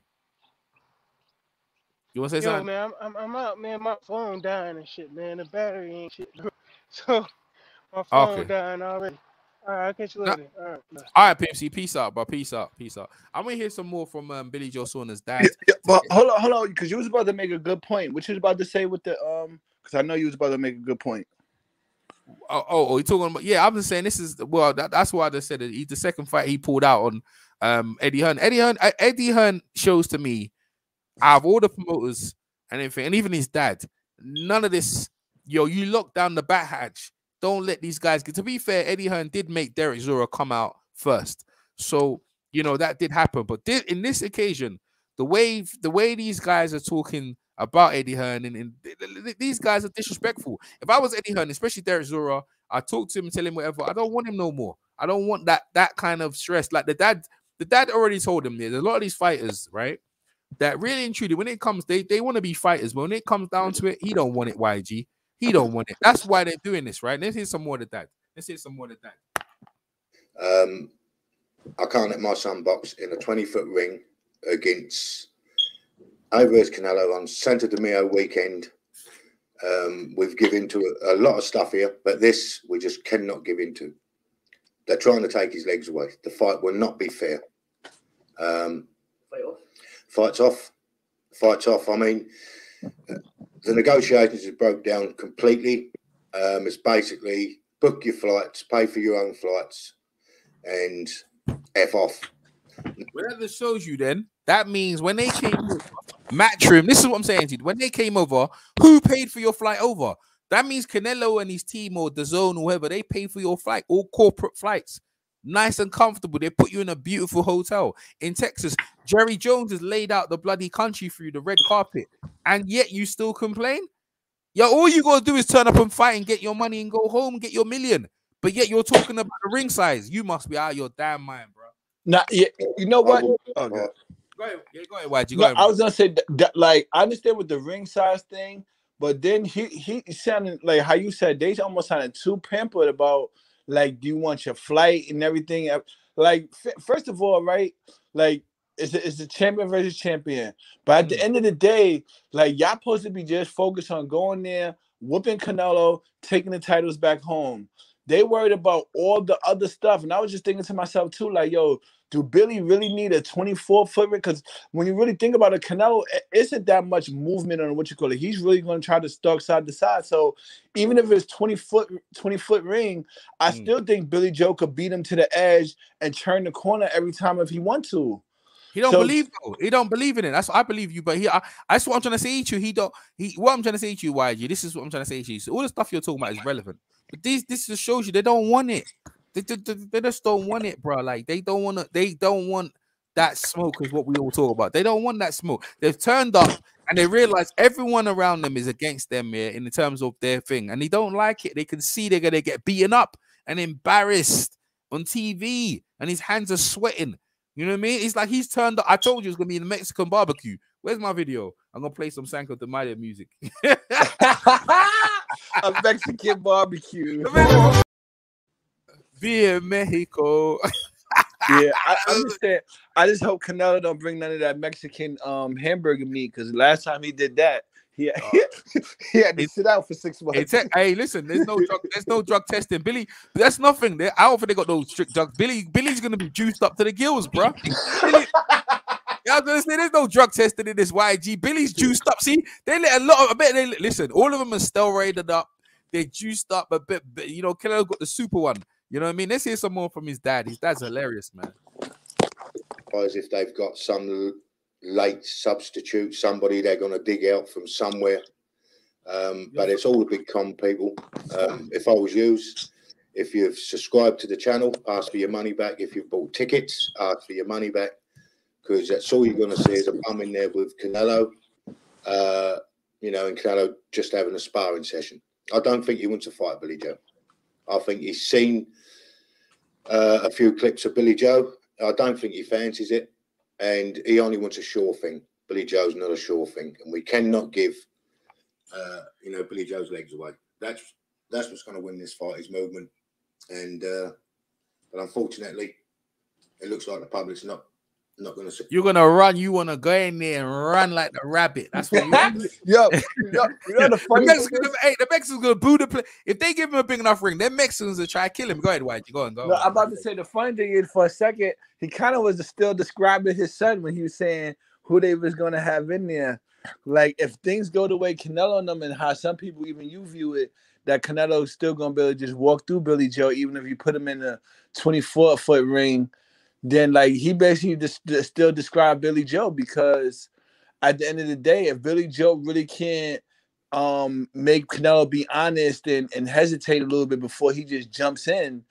You want to say something? Man, I'm out, man. My phone dying and shit, man. The battery ain't shit. So my phone dying already. All right, I'll catch you later. All right, PMC. Peace out, bro. Peace out. I'm gonna hear some more from Billy Joe Saunders' dad. But hold on, because you was about to make a good point. What you was about to say with the because I know you was about to make a good point. You talking about? Yeah, I'm just saying this is that's why I just said it. He's the second fight he pulled out on Eddie Hearn. Eddie Hearn shows to me, out of all the promoters and everything, and even his dad, none of this. You lock down the bat hatch. Don't let these guys get. To be fair, Eddie Hearn did make Derek Zora come out first, so that did happen. But in this occasion, the way these guys are talking about Eddie Hearn, and these guys are disrespectful. If I was Eddie Hearn, especially Derek Zora, I talk to him and tell him whatever. I don't want him no more. I don't want that kind of stress. Like the dad already told him. There's a lot of these fighters, right, that really and truly, when it comes, they want to be fighters, but when it comes down to it, he don't want it. YG. He don't want it. That's why they're doing this, right? Let's hear some more of that. I can't let my son box in a 20-foot ring against Alvarez Canelo on Santo Domingo weekend. We've given to a lot of stuff here, but this we just cannot give into. They're trying to take his legs away. The fight will not be fair. Fights off. I mean, the negotiations have broke down completely. It's basically book your flights, pay for your own flights, and F off. Well, that just shows you then. That means when they came over, Matchroom, this is what I'm saying to you. When they came over, who paid for your flight over? That means Canelo and his team or DAZN or whoever, they pay for your flight, all corporate flights. Nice and comfortable. They put you in a beautiful hotel in Texas. Jerry Jones has laid out the bloody country through the red carpet, and yet you still complain? Yo, all you gotta do is turn up and fight and get your money and go home, get your million. But yet you're talking about the ring size. You must be out of your damn mind, bro. Nah, yeah, you know what? Okay. Go ahead. Yeah, go ahead, YG. Go ahead, I was gonna say that, like, I understand with the ring size thing, but then he sounded like how you said they almost sounded too pampered about, like, do you want your flight and everything? Like, first of all, right? Like, it's a champion versus champion. But at the end of the day, like, y'all supposed to be just focused on going there, whooping Canelo, taking the titles back home. They worried about all the other stuff. And I was just thinking to myself, too, like, yo, do Billy really need a 24-foot? Because when you really think about it, Canelo isn't that much movement on what you call it. He's really going to try to stalk side to side. So even if it's 20-foot ring, I still think Billy Joe could beat him to the edge and turn the corner every time if he wants to. He don't believe though. He don't believe in it. That's what I believe you, but that's what I'm trying to say to you. What I'm trying to say to you, YG. This is what I'm trying to say to you. So all the stuff you're talking about is relevant, but this just shows you they don't want it. They just don't want it, bro. Like, they don't want that smoke is what we all talk about. They don't want that smoke. They've turned up and they realize everyone around them is against them here in terms of their thing, and they don't like it. They can see they're gonna get beaten up and embarrassed on TV, and his hands are sweating. You know what I mean? It's like he's turned up. I told you it's gonna be in the Mexican barbecue. Where's my video? I'm gonna play some Sanko de Maria music. A Mexican barbecue. Via Mexico. Yeah, I understand. I just hope Canelo don't bring none of that Mexican hamburger meat, because last time he did that, he had to sit out for 6 months. Hey, listen, there's no drug testing. Billy, that's nothing. I don't think they got no strict drugs. Billy's gonna be juiced up to the gills, bro. I was gonna say there's no drug testing in this YG. Billy's juiced up. See, they let a lot of. I bet they listen. All of them are steroided up. They're juiced up a bit. You know, Canelo got the super one. You know what I mean? Let's hear some more from his dad. His dad's hilarious, man. As if they've got some late substitute, somebody they're going to dig out from somewhere. But it's all the big con people. If I was you, if you've subscribed to the channel, ask for your money back. If you've bought tickets, ask for your money back. Because that's all you're going to see is a bum in there with Canelo, you know, and Canelo just having a sparring session. I don't think he wants to fight Billy Joe. I think he's seen a few clips of Billy Joe. I don't think he fancies it, and he only wants a sure thing. Billy Joe's not a sure thing, and we cannot give, you know, Billy Joe's legs away. That's what's going to win this fight, his movement. And but unfortunately, it looks like the public's not going to. You're gonna run. You want to go in there and run like the rabbit. That's what you want. Yo, you know the funny the Mexicans gonna boo the play. If they give him a big enough ring, then Mexicans will try to kill him. Go ahead, White. Go on. No, I'm about to say the funny thing is, for a second, he kind of was still describing his son when he was saying who they was gonna have in there. Like, if things go the way Canelo and them, and how some people, even you, view it, that Canelo's still gonna be able to just walk through Billy Joe, even if you put him in a 24-foot ring. Then, like, he basically still described Billy Joe, because at the end of the day, if Billy Joe really can't make Canelo be honest and hesitate a little bit before he just jumps in,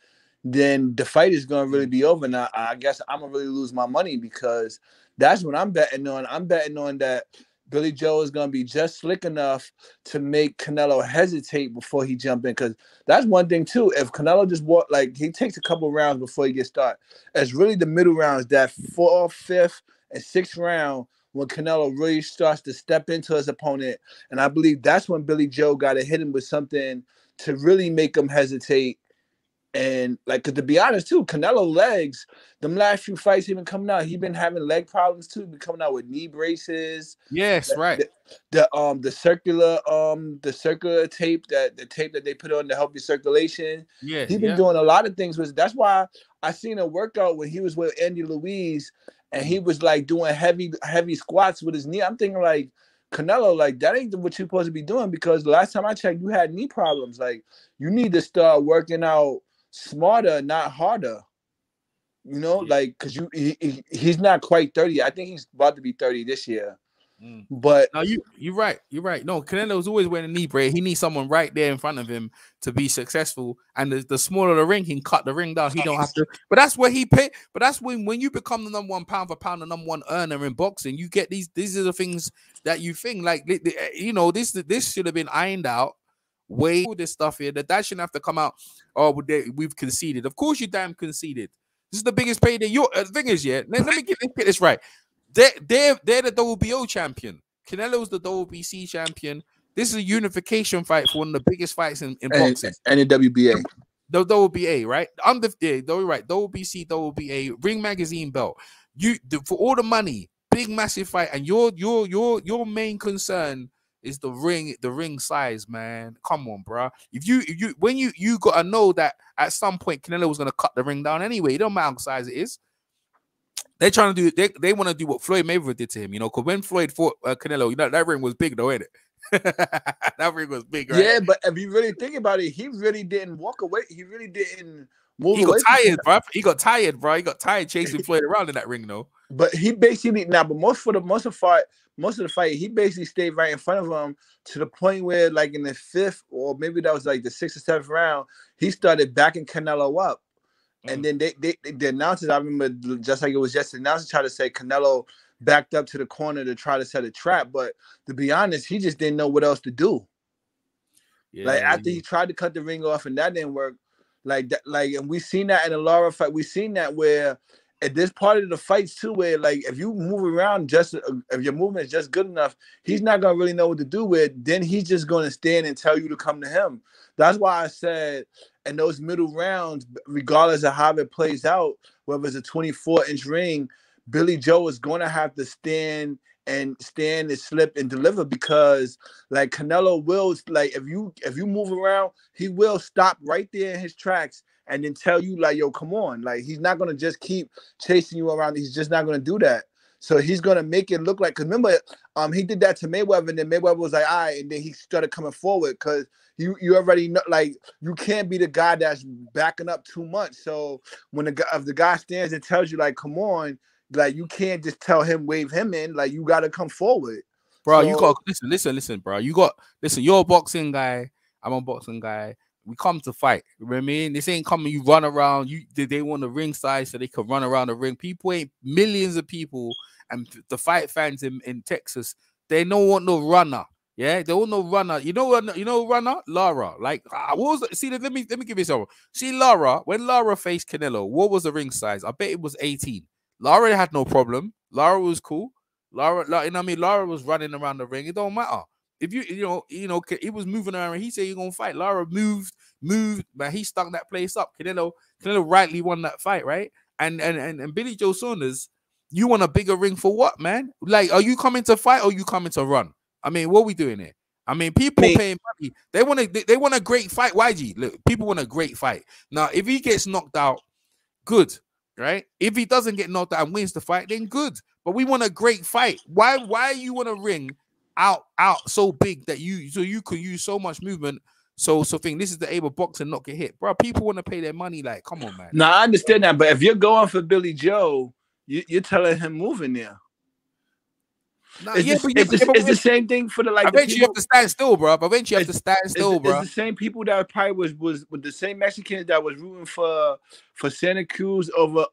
then the fight is going to really be over. Now, I guess I'm going to really lose my money, because that's what I'm betting on. I'm betting on that Billy Joe is going to be just slick enough to make Canelo hesitate before he jump in. Because that's one thing, too. If Canelo just he takes a couple rounds before he gets started. It's really the middle rounds, that 4th, 5th, and 6th round, when Canelo really starts to step into his opponent. And I believe that's when Billy Joe got to hit him with something to really make him hesitate. And, like, cause to be honest, too, Canelo legs, them last few fights he been coming out, he been having leg problems too. Been coming out with knee braces. Yes, right. The circular tape, the tape that they put on to help your circulation. Yeah, he's been doing a lot of things with. That's why I seen a workout when he was with Andy Louise, and he was like doing heavy squats with his knee. I'm thinking, like, Canelo, like, that ain't what you're supposed to be doing, because the last time I checked, you had knee problems. Like, you need to start working out smarter, not harder. You know, like, because he's not quite 30. I think he's about to be 30 this year. But no, you're right. You're right. No, Canelo's always wearing a knee brace. He needs someone right there in front of him to be successful. And the smaller the ring, he can cut the ring down. He don't have to. But that's where he pay. But that's when you become the #1 pound for pound, the #1 earner in boxing, you get these. These are the things that you think, like, you know, this should have been ironed out. Way this stuff here that shouldn't have to come out. Oh, we've conceded. Of course, you damn conceded. This is the biggest payday. The thing is, yeah. Let me get this right. They're the WBO champion. Canelo's the WBC champion. This is a unification fight for one of the biggest fights in boxing. And in WBA. The WBA, right? Right. WBC, WBA, Ring Magazine belt. For all the money, big massive fight, and your main concern is the ring size, man. Come on, bro. If you gotta know that at some point Canelo was gonna cut the ring down anyway. It don't matter how size it is. They're trying to do. They want to do what Floyd Mayweather did to him. You know, because when Floyd fought Canelo, you know that ring was big, though, ain't it? That ring was big, right? Yeah, but if you really think about it, he really didn't walk away. He really didn't move. He got tired, bro. He got tired chasing Floyd around in that ring, though. But he basically but most of the fight, he basically stayed right in front of him to the point where, like, in the 5th, or maybe that was like the 6th or 7th round, he started backing Canelo up. And then the announcers, I remember, just like it was yesterday, the announcers tried to say Canelo backed up to the corner to try to set a trap. But to be honest, he just didn't know what else to do. Yeah, like, after he tried to cut the ring off and that didn't work, like that, and we seen that in the Lara fight. We seen that where at this part of the fights too, where, like, if you move around, if your movement is just good enough, he's not gonna really know what to do with. Then he's just gonna stand and tell you to come to him. That's why I said in those middle rounds, regardless of how it plays out, whether it's a 24-inch ring, Billy Joe is gonna have to stand and stand and slip and deliver, because like Canelo will, like if you move around, he will stop right there in his tracks and then tell you like, yo, come on. Like he's not gonna just keep chasing you around. He's just not gonna do that. So he's gonna make it look like, cause remember, he did that to Mayweather, and then Mayweather was like, all right, and then he started coming forward, cause you already know, like you can't be the guy that's backing up too much. So when if the guy stands and tells you like, come on, like you can't just tell him, wave him in, like you gotta come forward. Bro, So, you got listen, bro. You're a boxing guy, I'm a boxing guy. We come to fight. You know what I mean? This ain't coming, you run around. They want the ring size so they can run around the ring. People ain't millions of people, and the fight fans in Texas, they don't want no runner. Yeah, they want no runner. You know runner? Lara. Like, what was it? See, let me give you some. See, Lara, when Lara faced Canelo, what was the ring size? I bet it was 18. Lara had no problem. Lara was cool. Lara, you know what I mean? Lara was running around the ring. It don't matter. If you know, he was moving around and he said you're gonna fight. Lara moved, man. He stunk that place up. Canelo rightly won that fight, right? And Billy Joe Saunders, you want a bigger ring for what, man? Like, are you coming to fight or are you coming to run? I mean, what are we doing here? I mean, people paying money. They want a great fight. YG, look, people want a great fight. Now, if he gets knocked out, good, right? If he doesn't get knocked out and wins the fight, then good. But we want a great fight. Why you want a ring out so big that you could use so much movement? So think this is the aim of boxing, not get hit, bro. People want to pay their money. Like, come on, man. No, I understand that, but if you're going for Billy Joe, you're telling him move in there. Nah, it's the same thing for the like. Eventually, you have to stand still, bro. Eventually, you have to stand still, bro. It's the same people that probably was with the same Mexicans that was rooting for Santa Cruz over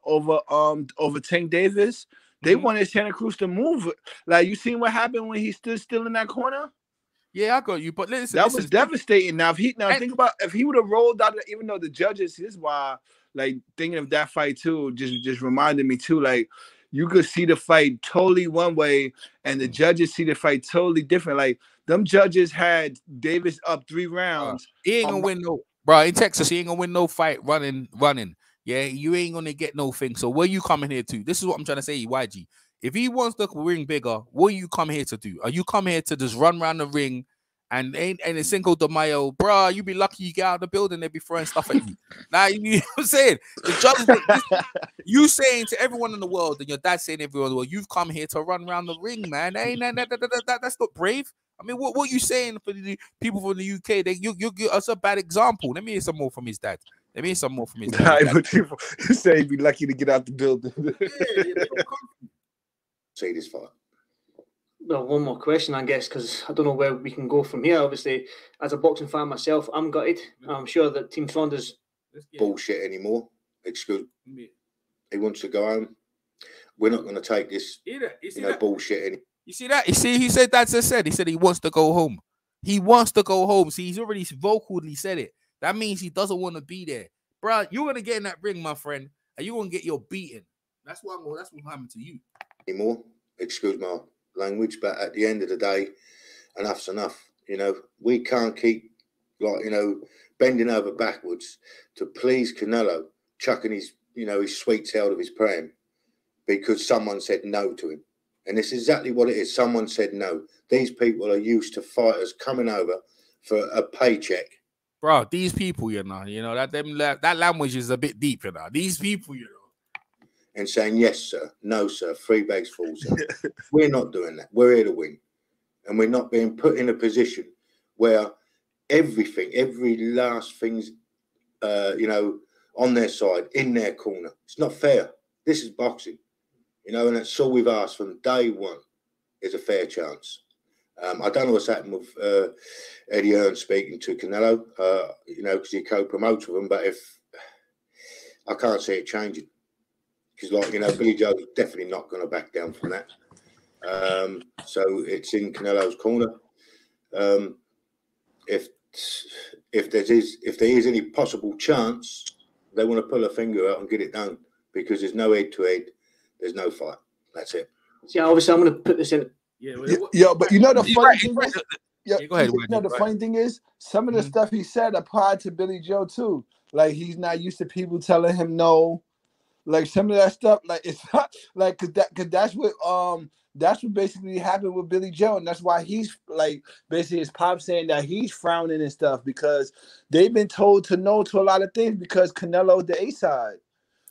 Tank Davis. They wanted Santa Cruz to move. Like, you seen what happened when he stood still in that corner? Yeah, I got you. But listen, that was devastating. Now, think about if he would have rolled out, even though the judges, this is why, like, thinking of that fight too, just reminded me too, like, you could see the fight totally one way, and the judges see the fight totally different. Like, them judges had Davis up 3 rounds. He ain't gonna win no, bro. In Texas, he ain't gonna win no fight running. Yeah, you ain't gonna get no thing. So where you coming here to? This is what I'm trying to say, YG. If he wants the ring bigger, what you come here to do? Are you come here to just run around the ring and a Cinco de Mayo, bro? You be lucky you get out of the building, they be throwing stuff at you. Now, you know what I'm saying? The judges, you saying to everyone in the world, and your dad saying everyone in the world, you've come here to run around the ring, man. That's not brave. I mean, what you saying for the people from the UK? That's a bad example. Let me hear some more from his dad. You say he'd be lucky to get out the building. See this fight. Well, one more question, I guess, because I don't know where we can go from here. Obviously, as a boxing fan myself, I'm gutted. I'm sure that Team Saunders bullshit anymore. Excuse me. He wants to go home. We're not going to take this bullshit anymore. You see that? You see, he said that. He said he wants to go home. He wants to go home. See, he's already vocally said it. That means he doesn't want to be there, bro. You're gonna get in that ring, my friend, and you're gonna get your beaten. That's what happened to you. Anymore. Excuse my language, but at the end of the day, enough's enough. You know, we can't keep bending over backwards to please Canelo, chucking his sweet tail of his pram because someone said no to him. And it's exactly what it is. Someone said no. These people are used to fighters coming over for a paycheck. Bro, these people, that language is a bit deep, These people, And saying, yes, sir, no, sir, 3 bags full, sir. We're not doing that. We're here to win. And we're not being put in a position where every last thing's, on their side, in their corner. It's not fair. This is boxing. And that's all we've asked from day one is a fair chance. I don't know what's happened with Eddie Hearn speaking to Canelo, because he co-promotes with him, but if I can't see it changing. Because, Billy Joe's definitely not going to back down from that. So it's in Canelo's corner. If there is any possible chance, they want to pull a finger out and get it done, because there's no head-to-head, there's no fight. That's it. Yeah, obviously, I'm going to put this in. Yeah, but the funny thing is, go ahead. The funny thing is, some of the stuff he said applied to Billy Joe too. Like, he's not used to people telling him no. Like, some of that stuff, like, it's not like, cause that's what that's what basically happened with Billy Joe, and that's why he's like basically his pop saying that he's frowning and stuff because they've been told to no to a lot of things because Canelo the A side.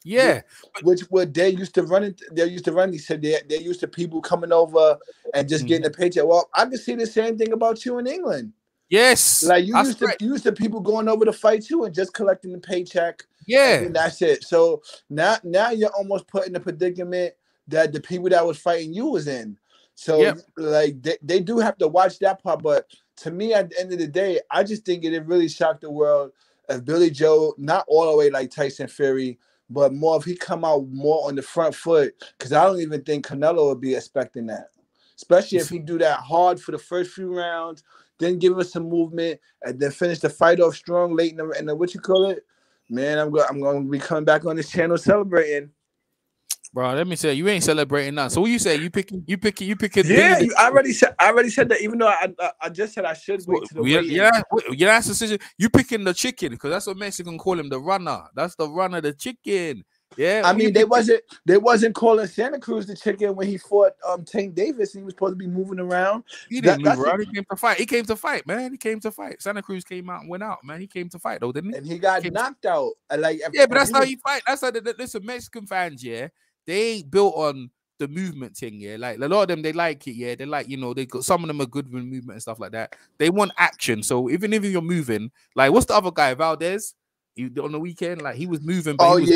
Yeah, which they used to run it. They used to run. He said they're used to people coming over and just getting a paycheck. Well, I can see the same thing about you in England. Yes, like you used to people going over to fight you and just collecting the paycheck. Yeah, and that's it. So now you're almost put in the predicament that the people that was fighting you was in. So like they do have to watch that part. But to me, at the end of the day, I just think it really shocked the world if Billy Joe, not all the way like Tyson Fury, but more if he come out more on the front foot, because I don't even think Canelo would be expecting that. Especially if he do that hard for the first few rounds, then give us some movement, and then finish the fight off strong late in the what you call it. Man, I'm going to be coming back on this channel celebrating. Bro, let me say you ain't celebrating now. So what you say? You picking? Yeah, I already said that. Even though I just said I should wait to the yeah, that's the decision. You picking the chicken because that's what Mexican call him, the runner. That's the runner, the chicken. Yeah, I mean they wasn't calling Santa Cruz the chicken when he fought Tank Davis. He was supposed to be moving around. He didn't move around. He came to fight. He came to fight, man. He came to fight. Santa Cruz came out and went out, man. He came to fight though, didn't he? And he got knocked out. Like but that's how you fight. That's how listen, Mexican fans, yeah, they ain't built on the movement thing, yeah. Like a lot of them, they like it, yeah. They like, they got some of them are good with movement and stuff like that. They want action. So even if you're moving, like what's the other guy, Valdez? On the weekend, like he was moving. But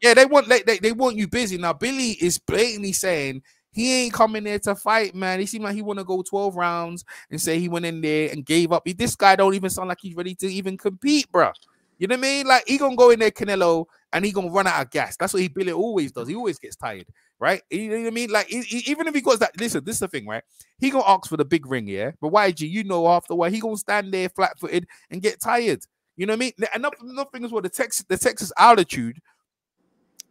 yeah, they want you busy. Now Billy is blatantly saying he ain't coming there to fight, man. He seemed like he want to go 12 rounds and say he went in there and gave up. This guy don't even sound like he's ready to even compete, bro. You know what I mean? Like he gonna go in there, Canelo, and he gonna run out of gas. That's what Billy always does. He always gets tired, right? You know what I mean? Like even if he goes that, listen, this is the thing, right? He gonna ask for the big ring, yeah. But YG, after a while, he gonna stand there flat-footed and get tired. You know what I mean? Another thing is what the Texas altitude.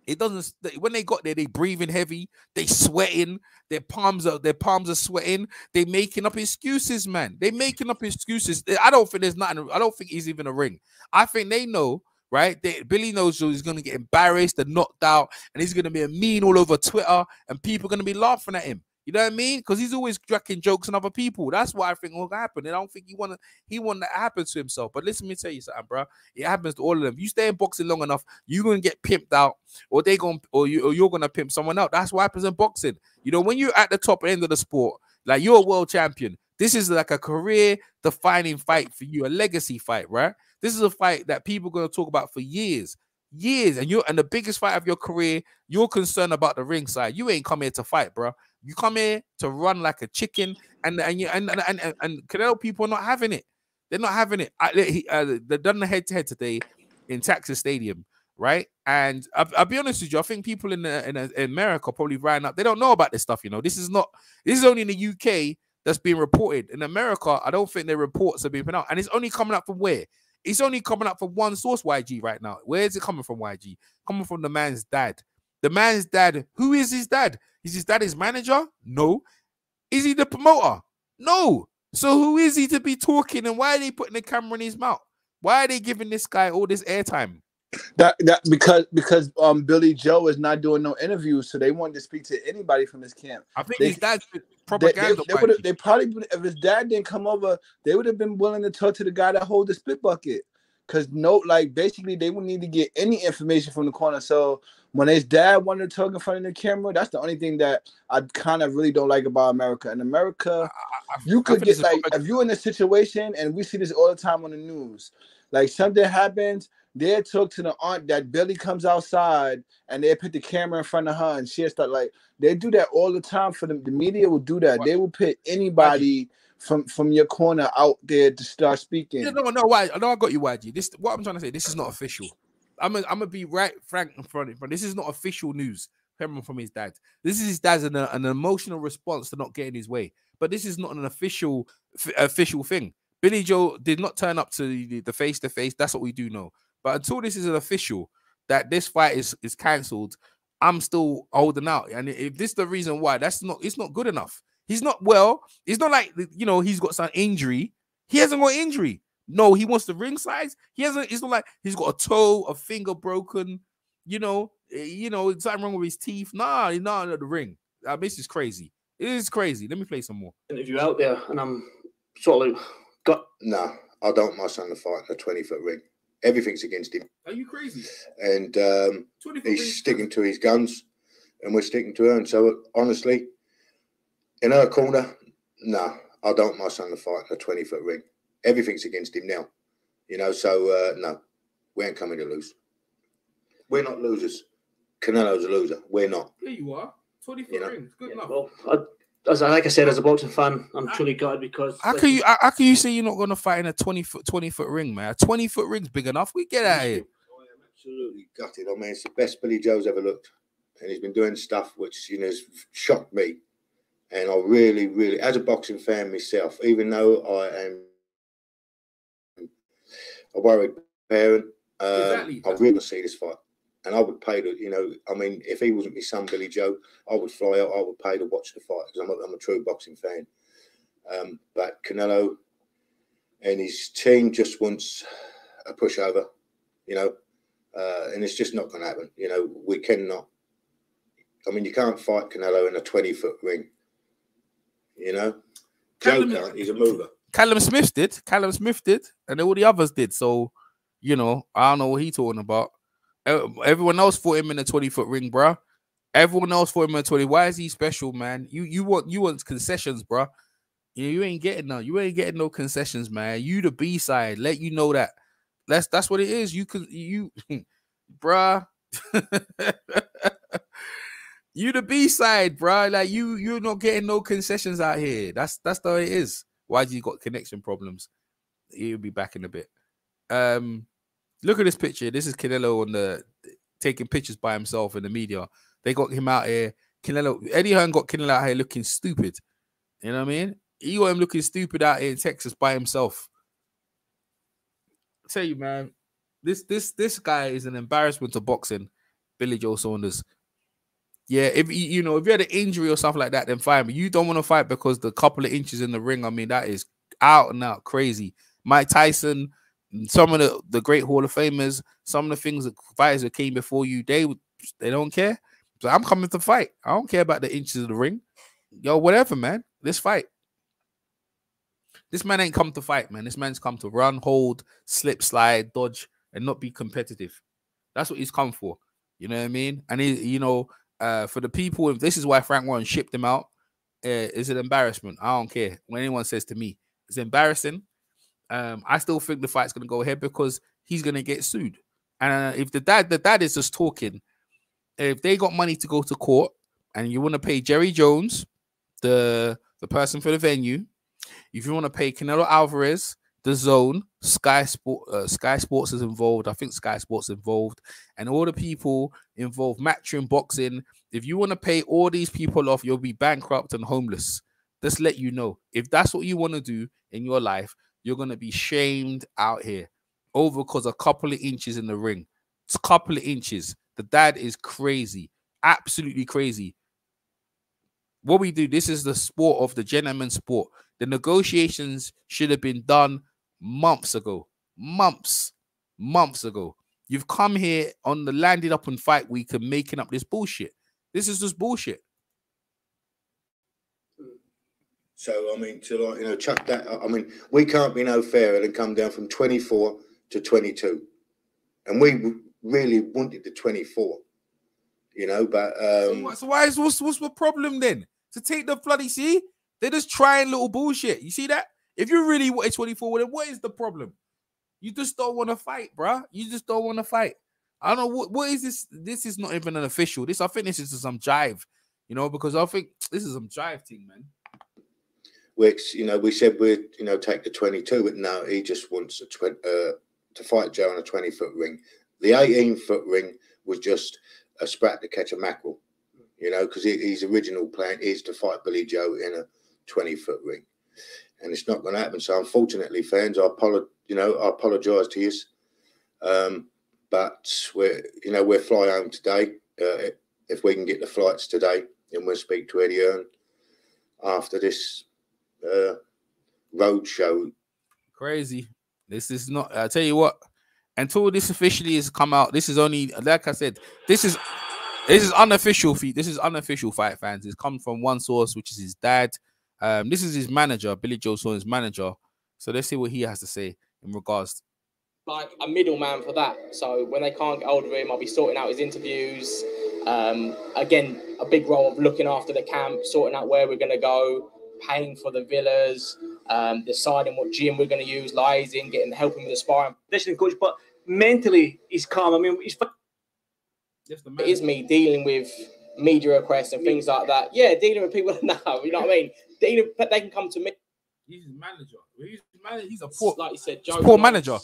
It doesn't. When they got there, they breathing heavy. They sweating. Their palms are sweating. They making up excuses, man. They making up excuses. I don't think there's nothing. I don't think he's even a ring. I think they know, right? Billy knows he's gonna get embarrassed and knocked out, and he's gonna be a mean all over Twitter, and people are gonna be laughing at him. You know what I mean? Because he's always cracking jokes on other people. That's what I think will happen. And I don't think he want that happen to himself. But listen, let me tell you something, bro. It happens to all of them. You stay in boxing long enough, you're gonna get pimped out, or you're gonna pimp someone out. That's what happens in boxing. When you're at the top end of the sport, like you're a world champion. This is like a career-defining fight for you, a legacy fight, right? This is a fight that people are gonna talk about for years. And the biggest fight of your career, you're concerned about the ringside. You ain't come here to fight, bro. You come here to run like a chicken, and Canelo people are not having it. They're not having it. They've done the head-to-head today in Texas Stadium, right? And I'll be honest with you, I think people in America probably ran up. They don't know about this stuff, This is only in the UK that's being reported. In America, I don't think their reports are being put out, and it's only coming up from where? It's only coming up from one source, YG, right now. Where is it coming from, YG? Coming from the man's dad. The man's dad. Who is his dad? Is his dad his manager? No. Is he the promoter? No. So who is he to be talking, and why are they putting the camera in his mouth? Why are they giving this guy all this airtime? Because Billy Joe is not doing no interviews, so they wanted to speak to anybody from his camp. I think his dad's propaganda. They probably, if his dad didn't come over, they would have been willing to talk to the guy that hold the spit bucket. Because basically they would need to get any information from the corner. So when his dad wanted to talk in front of the camera, that's the only thing that I kind of really don't like about America. In America, you could get if you're in a situation, and we see this all the time on the news, like something happens, they talk to the aunt that Billy comes outside and they put the camera in front of her and she'll start they do that all the time for them. The media will do that. They will put anybody from your corner out there to start speaking. No, why? I know I got you, YG. What I'm trying to say, this is not official. I'm gonna be frank in front of. This is not official news coming from his dad. This is his dad's an emotional response to not getting his way. But this is not an official thing. Billy Joe did not turn up to the face-to-face. That's what we do know. But until this is an official that this fight is cancelled, I'm still holding out. And if this is the reason why, it's not good enough. He's not well. It's not like he's got some injury. He hasn't got injury. No, he wants the ring size. He hasn't. It's not like he's got a toe, a finger broken. Something wrong with his teeth. Nah, the ring. This is crazy. It is crazy. Let me play some more. Interview out there, and I'm sort of got. No, I don't want my son to fight in a 20-foot ring. Everything's against him. Are you crazy? And he's sticking to his guns, and we're sticking to her. And so, honestly, in her corner, no, I don't want my son to fight in a 20-foot ring. Everything's against him now, you know. So no, we ain't coming to lose. We're not losers. Canelo's a loser. We're not. Yeah, you are. 20-foot rings, good enough. Well, like I said, as a boxing fan, I'm truly gutted because how can you say you're not going to fight in a 20-foot ring, man? A 20-foot ring's big enough. We get out of here. I am absolutely gutted. I mean, it's the best Billy Joe's ever looked, and he's been doing stuff which, you know, has shocked me. And I really, really, as a boxing fan myself, even though I am a worried parent, I really see this fight. And I would pay to, you know, I mean, if he wasn't my son, Billy Joe, I would fly out. I would pay to watch the fight because I'm a true boxing fan. But Canelo and his team just wants a pushover, you know, and it's just not going to happen. You know, we cannot. I mean, you can't fight Canelo in a 20-foot ring. You know, Joe can't. He's a mover. Callum Smith did. And all the others did. So, you know, I don't know what he's talking about. Everyone else fought him in a 20-foot ring, bro. Everyone else fought him in a 20. Why is he special, man? You want concessions, bro. You ain't getting none. You ain't getting no concessions, man. You the B side. Let you know that. That's what it is. You bruh. You the B side, bruh. Like you're not getting no concessions out here. That's the way it is. Why do you got connection problems? He'll be back in a bit. Look at this picture. This is Canelo on the taking pictures by himself in the media. They got him out here. Eddie Hearn got Canelo out here looking stupid. You know what I mean? He got him looking stupid out here in Texas by himself. I tell you, man, this guy is an embarrassment to boxing. Billy Joe Saunders. Yeah, if you had an injury or something like that, then fine. But you don't want to fight because the couple of inches in the ring. I mean, that is out and out crazy. Mike Tyson. Some of the great Hall of Famers, some of the things that fighters that came before you, they don't care. So I'm coming to fight. I don't care about the inches of the ring. Yo, whatever, man. Let's fight. This man ain't come to fight, man. This man's come to run, hold, slip, slide, dodge, and not be competitive. That's what he's come for. You know what I mean? And for the people, if this is why Frank Warren shipped him out, it's an embarrassment. I don't care when anyone says to me, it's embarrassing. I still think the fight's going to go ahead because he's going to get sued. And if the dad is just talking, if they got money to go to court and you want to pay Jerry Jones, the person for the venue, if you want to pay Canelo Álvarez, DAZN, Sky Sports is involved. I think Sky Sports involved, and all the people involved, Matchroom Boxing. If you want to pay all these people off, you'll be bankrupt and homeless. Just let you know, if that's what you want to do in your life, you're going to be shamed out here over because a couple of inches in the ring. It's a couple of inches. The dad is crazy. Absolutely crazy. What we do, this is the sport of the gentleman's sport. The negotiations should have been done months ago. Months ago. You've come here on the landed up on fight week and making up this bullshit. This is just bullshit. So, I mean, to chuck that, I mean, we can't be no fairer than come down from 24 to 22. And we really wanted the 24, but... So what's the problem then? To take the bloody, see? They're just trying little bullshit. You see that? If you really wanted 24, then what is the problem? You just don't want to fight, bruh. You just don't want to fight. I don't know, what is this? This is not even an official. I think this is some jive, because I think this is some jive thing, man. Which, we said we'd, take the 22, but no, he just wants to fight Joe on a 20-foot ring. The 18-foot ring was just a sprat to catch a mackerel, because his original plan is to fight Billy Joe in a 20-foot ring. And it's not going to happen. So, unfortunately, fans, I apologise to you. But we're fly home today. If we can get the flights today, then we'll speak to Eddie Hearn after this road show. Crazy. This is not, I tell you what, until this officially has come out, this is only, like I said, this is This is unofficial feed. This is unofficial fight fans. It's come from one source, which is his dad. This is his manager, Billy Joe Saunders' manager. So let's see what he has to say in regards. Like a middleman for that. So when they can't get hold of him, I'll be sorting out his interviews. Again, a big role of looking after the camp, sorting out where we're going to go, paying for the villas, deciding what gym we're going to use, liaising, helping with the sparring. Conditioning coach, but mentally he's calm. I mean, it is me dealing with media requests and things like that. Yeah, dealing with people now, you know what I mean? They can come to me. He's his manager. He's a poor, like you said, Joe poor manager.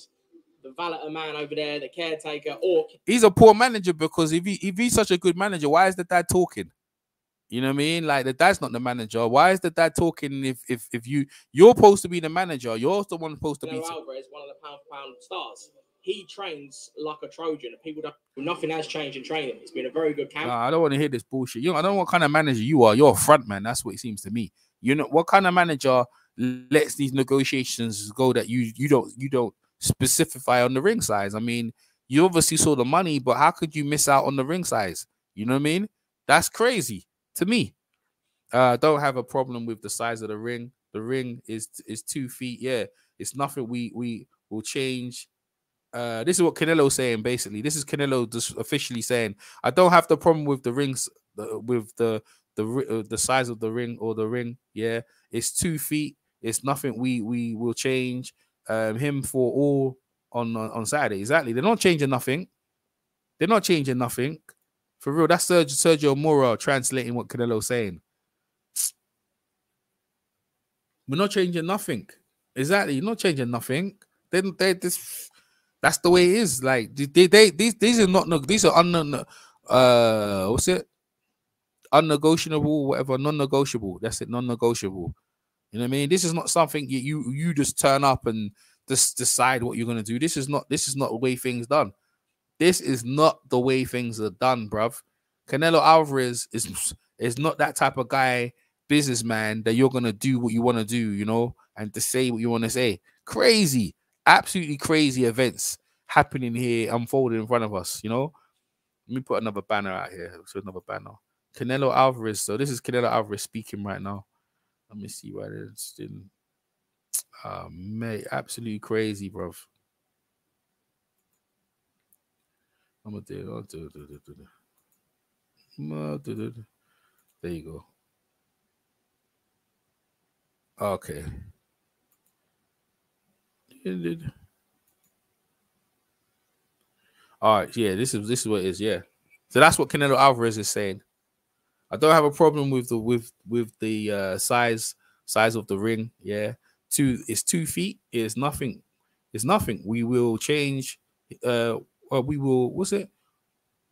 The valet man over there, the caretaker, or he's a poor manager because if he's such a good manager, why is the dad talking? You know what I mean? Like the dad's not the manager. Why is the dad talking if you're supposed to be the manager? You're the one supposed to be. Alvarez, one of the pound-for-pound stars. He trains like a Trojan. People don't. Nothing has changed in training. It's been a very good camp. I don't want to hear this bullshit. I don't know what kind of manager you are. You're a front man. That's what it seems to me. You know what kind of manager lets these negotiations go that you don't specify on the ring size. I mean, you obviously saw the money, but how could you miss out on the ring size? You know what I mean? That's crazy to me. Don't have a problem with the size of the ring. The ring is 2 feet. Yeah, it's nothing. We will change. This is what Canelo's saying. Basically, this is Canelo just officially saying, I don't have the problem with the rings, with the size of the ring or the ring. Yeah, it's 2 feet. It's nothing. We will change. Him for all on Saturday. Exactly. They're not changing nothing. They're not changing nothing. For real. That's Sergio Mora translating what Canelo's saying. We're not changing nothing. Exactly. You're not changing nothing. That's the way it is. Like these are not, these are what's it? Unnegotiable, whatever, non-negotiable. That's it, non-negotiable. You know what I mean? This is not something you just turn up and just decide what you're gonna do. This is not the way things done. This is not the way things are done, bruv. Canelo Álvarez is not that type of guy, businessman, that you're gonna do what you want to do, you know, and to say what you want to say. Crazy, absolutely crazy events happening here, unfolding in front of us, you know. Let me put another banner out here. So another banner. Canelo Álvarez. So this is Canelo Álvarez speaking right now. Let me see why it's in. Mate, absolutely crazy, bro. I'm gonna do it. There you go. Okay. All right, yeah, this is what it is, yeah. So that's what Canelo Álvarez is saying. I don't have a problem with the size of the ring, yeah. It's 2 feet. It's nothing. It's nothing. We will change. We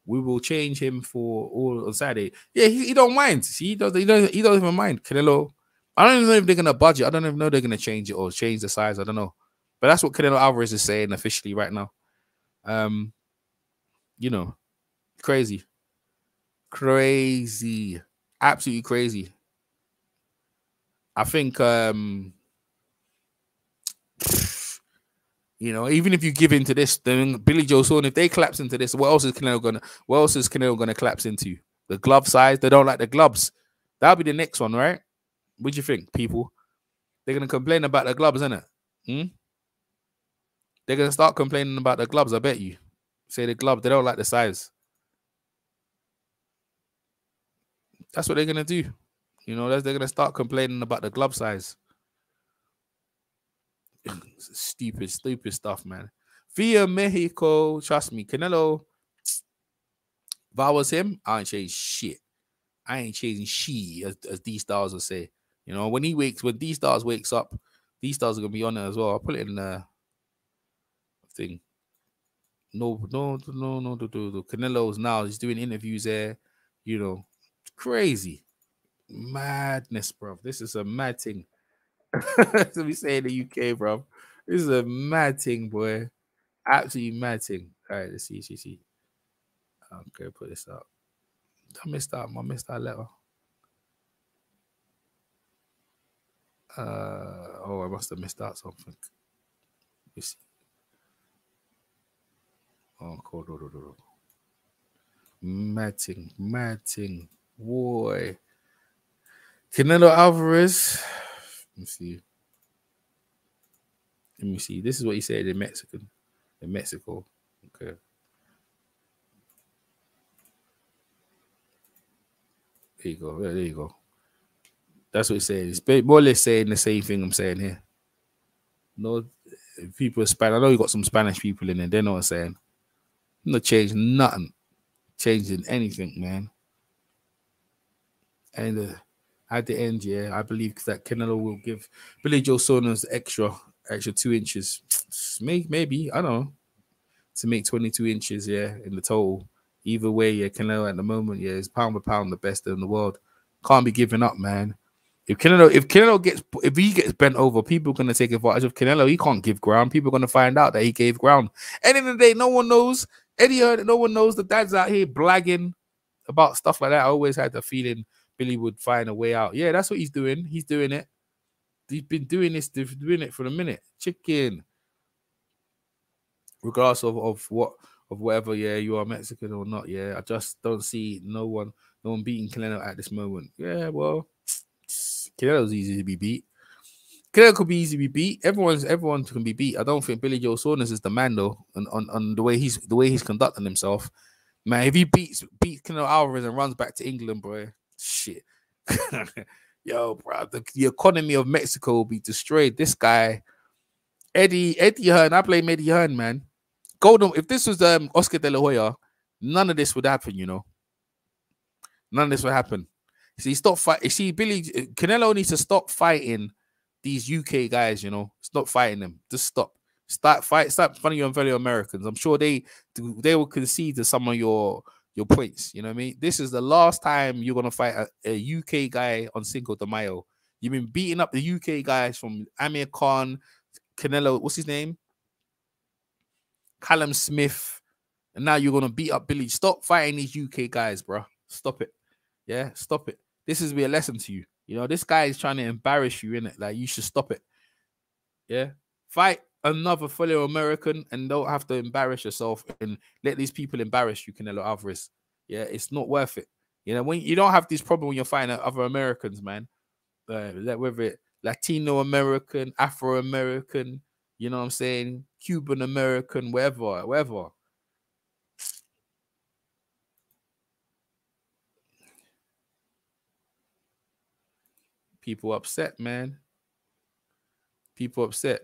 will change him for all on Saturday. Yeah, he don't mind. See, he don't even mind. Canelo. I don't even know if they're gonna budget. I don't even know if they're gonna change it or change the size. I don't know. But that's what Canelo Álvarez is saying officially right now. You know, crazy, absolutely crazy. I think you know, even if you give into this, then Billy Joe Saunders, if they collapse into this, what else is Canelo gonna collapse into? The glove size. They don't like the gloves. That'll be the next one, right? What do you think, people? They're gonna complain about the gloves, isn't it? They're gonna start complaining about the gloves, I bet you. Say the glove, they don't like the size. That's what they're gonna do. You know, they're gonna start complaining about the glove size. Stupid stuff, man. Via Mexico, trust me, Canelo. If I was him, I ain't changing shit. I ain't changing shit, as D-Stars will say. You know, when D-Stars wakes up, D-Stars are gonna be on there as well. I'll put it in the thing. No. Canelo's now, he's doing interviews there. You know, crazy. Madness, bro. This is a mad thing. That's what we say in the UK, bro. This is a mad thing, boy. Absolutely mad thing. All right, let's see. Okay, put this up. I missed that letter. I must have missed out something. Let's see. Oh, cool. Mad thing. Boy. Canelo Álvarez. Let me see. This is what he said in Mexico. Okay. There you go. That's what he said. It's more or less saying the same thing I'm saying here. No, people are Spanish. I know you got some Spanish people in there. They know what I'm saying. I'm not changing nothing. Changing anything, man. And at the end, yeah, I believe that Canelo will give Billy Joe Saunders extra 2 inches. Maybe, I don't know. To make 22 inches, yeah, in the total. Either way, yeah, Canelo at the moment, yeah, is pound for pound the best in the world. Can't be giving up, man. If he gets bent over, people are gonna take advantage of Canelo. He can't give ground. People are gonna find out that he gave ground. End of the day, no one knows. Eddie heard, no one knows. The dad's out here blagging about stuff like that. I always had the feeling Billy would find a way out. Yeah, that's what he's doing. He's doing it. He's been doing it for a minute. Chicken. Regardless of whatever, yeah, you are Mexican or not, yeah. I just don't see no one beating Canelo at this moment. Yeah, well, Canelo's easy to be beat. Canelo could be easy to be beat. Everyone can be beat. I don't think Billy Joe Saunders is the man though, on the way he's conducting himself. Man, if he beats Canelo Álvarez and runs back to England, bro, shit. Yo, bro, the economy of Mexico will be destroyed. This guy, Eddie Hearn, I blame Eddie Hearn, man. Golden, if this was Oscar De La Hoya, none of this would happen, you know. None of this would happen. See, Canelo needs to stop fighting these UK guys, you know. Stop fighting them. Just stop. Start fighting your fellow Americans. I'm sure they will concede to some of your points. You know what I mean? This is the last time you're gonna fight a UK guy on Cinco de Mayo. You've been beating up the UK guys from Amir Khan, Canelo, what's his name? Callum Smith, and now you're gonna beat up Billy. Stop fighting these UK guys, bro. Stop it. Yeah, stop it. This is be a lesson to you. You know, this guy is trying to embarrass you, innit? Like, you should stop it. Yeah, fight another fellow American and don't have to embarrass yourself and let these people embarrass you, Canelo Álvarez. Yeah, it's not worth it. You know, when you don't have this problem when you're fighting other Americans, man. Whether it Latino American, Afro American, you know what I'm saying, Cuban American, wherever. People upset, man. People upset.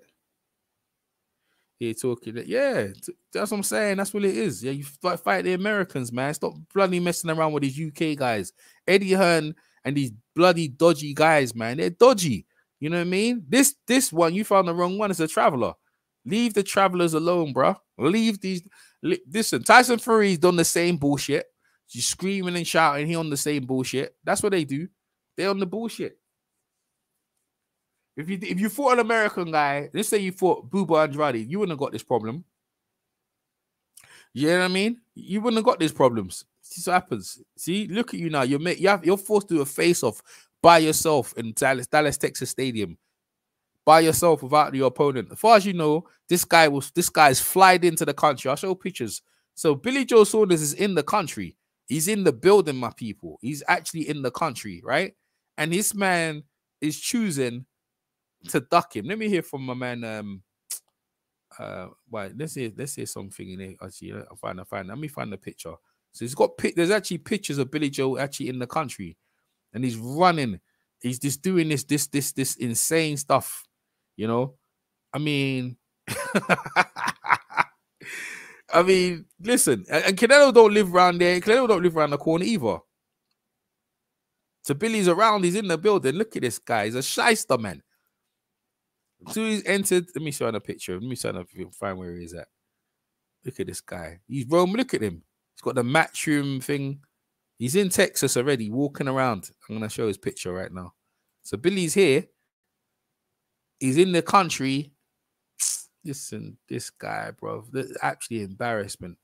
Here talking that, yeah, that's what I'm saying. That's what it is. Yeah, you fight the Americans, man. Stop bloody messing around with these UK guys. Eddie Hearn and these bloody dodgy guys, man. They're dodgy. You know what I mean? This one, you found the wrong one. It's a traveler. Leave the travelers alone, bro. Leave these. Listen, Tyson Fury's done the same bullshit. She's screaming and shouting. He on the same bullshit. That's what they do. They're on the bullshit. If you fought an American guy, let's say you fought Bubba Andrade, you wouldn't have got this problem. You know what I mean? You wouldn't have got these problems. See what happens. See, look at you now. You're forced to do a face-off by yourself in Dallas, Texas Stadium. By yourself without your opponent. As far as you know, this guy's flied into the country. I'll show pictures. So Billy Joe Saunders is in the country. He's in the building, my people. He's actually in the country, right? And this man is choosing to duck him. Let me hear from my man. Right, let's hear something in here. Actually, I'll find. Let me find the picture. So he's got there's actually pictures of Billy Joe actually in the country, and he's running. He's just doing this insane stuff. You know, I mean, listen, and Canelo don't live around there. Canelo don't live around the corner either. So Billy's around. He's in the building. Look at this guy. He's a shyster, man. So he's entered. Let me show him a picture. Let me show him if you can find where he is at. Look at this guy. He's roaming. Look at him. He's got the matchroom thing. He's in Texas already, walking around. I'm gonna show his picture right now. So Billy's here. He's in the country. Listen, this guy, bro. That's actually embarrassment.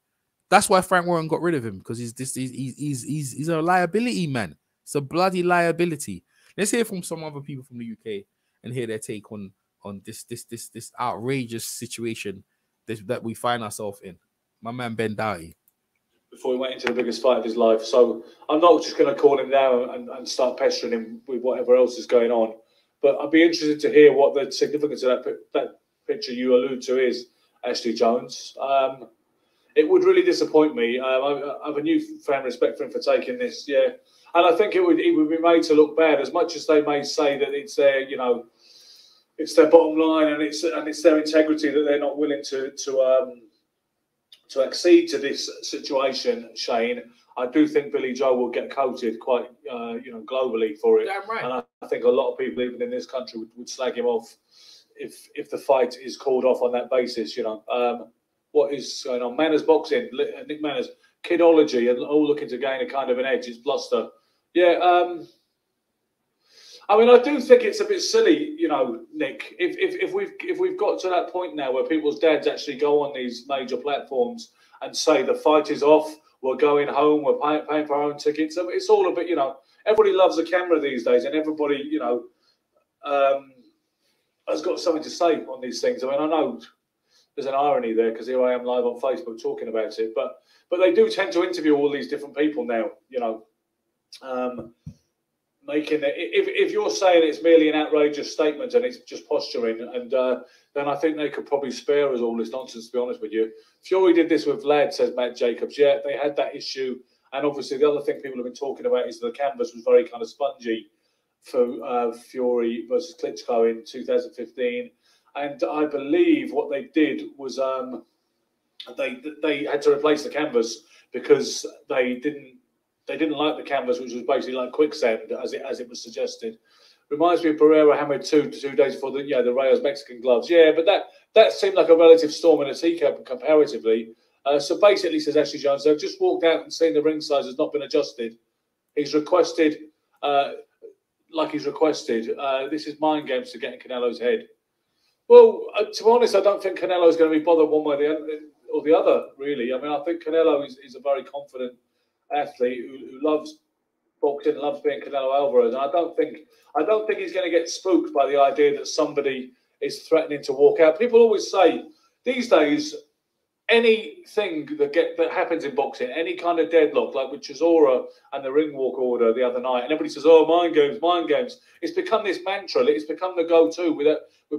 That's why Frank Warren got rid of him, because he's a liability, man. It's a bloody liability. Let's hear from some other people from the UK and hear their take on this outrageous situation that we find ourselves in. My man Ben Doughty. before he went into the biggest fight of his life. So I'm not just going to call him now and start pestering him with whatever else is going on. But I'd be interested to hear what the significance of that picture you allude to is, Ashley Jones. It would really disappoint me. I have a newfound respect for him for taking this, yeah. And I think it would be made to look bad, as much as they may say that it's their, you know, it's their bottom line and it's their integrity that they're not willing to accede to this situation. Shane, I do think Billy Joe will get coated quite, you know, globally for it. Damn right. And I think a lot of people, even in this country, would slag him off if the fight is called off on that basis. You know, what is going on? Manners Boxing, Nick Manners, Kidology, and all looking to gain a kind of an edge. It's bluster. Yeah. I mean, I do think it's a bit silly, you know, Nick. If we've got to that point now where people's dads actually go on these major platforms and say the fight is off, we're going home, we're paying for our own tickets. I mean, it's all a bit, you know, everybody loves a camera these days, and everybody, you know, has got something to say on these things. I mean, I know there's an irony there because here I am live on Facebook talking about it, but they do tend to interview all these different people now, you know. Making it, if you're saying it's merely an outrageous statement and it's just posturing, and then I think they could probably spare us all this nonsense, to be honest with you. Fury did this with Vlad, says Matt Jacobs. Yeah, they had that issue, and obviously the other thing people have been talking about is the canvas was very kind of spongy for Fury versus Klitschko in 2015, and I believe what they did was they had to replace the canvas because they didn't like the canvas, which was basically like quicksand, as it was suggested. Reminds me of Pereira hammered two days before the Reyes Mexican gloves. Yeah, but that seemed like a relative storm in a teacup comparatively. So basically, says Ashley Jones, they've just walked out and seen the ring size has not been adjusted. He's requested, this is mind games to get in Canelo's head. Well, to be honest, I don't think Canelo's going to be bothered one way or the other, really. I mean, I think Canelo is a very confident athlete who loves boxing, loves being Canelo Álvarez, and I don't think he's going to get spooked by the idea that somebody is threatening to walk out. People always say these days, anything that happens in boxing, any kind of deadlock, like with Chisora and the ring walk order the other night, and everybody says, "Oh, mind games, mind games." It's become this mantra. It's become the go-to with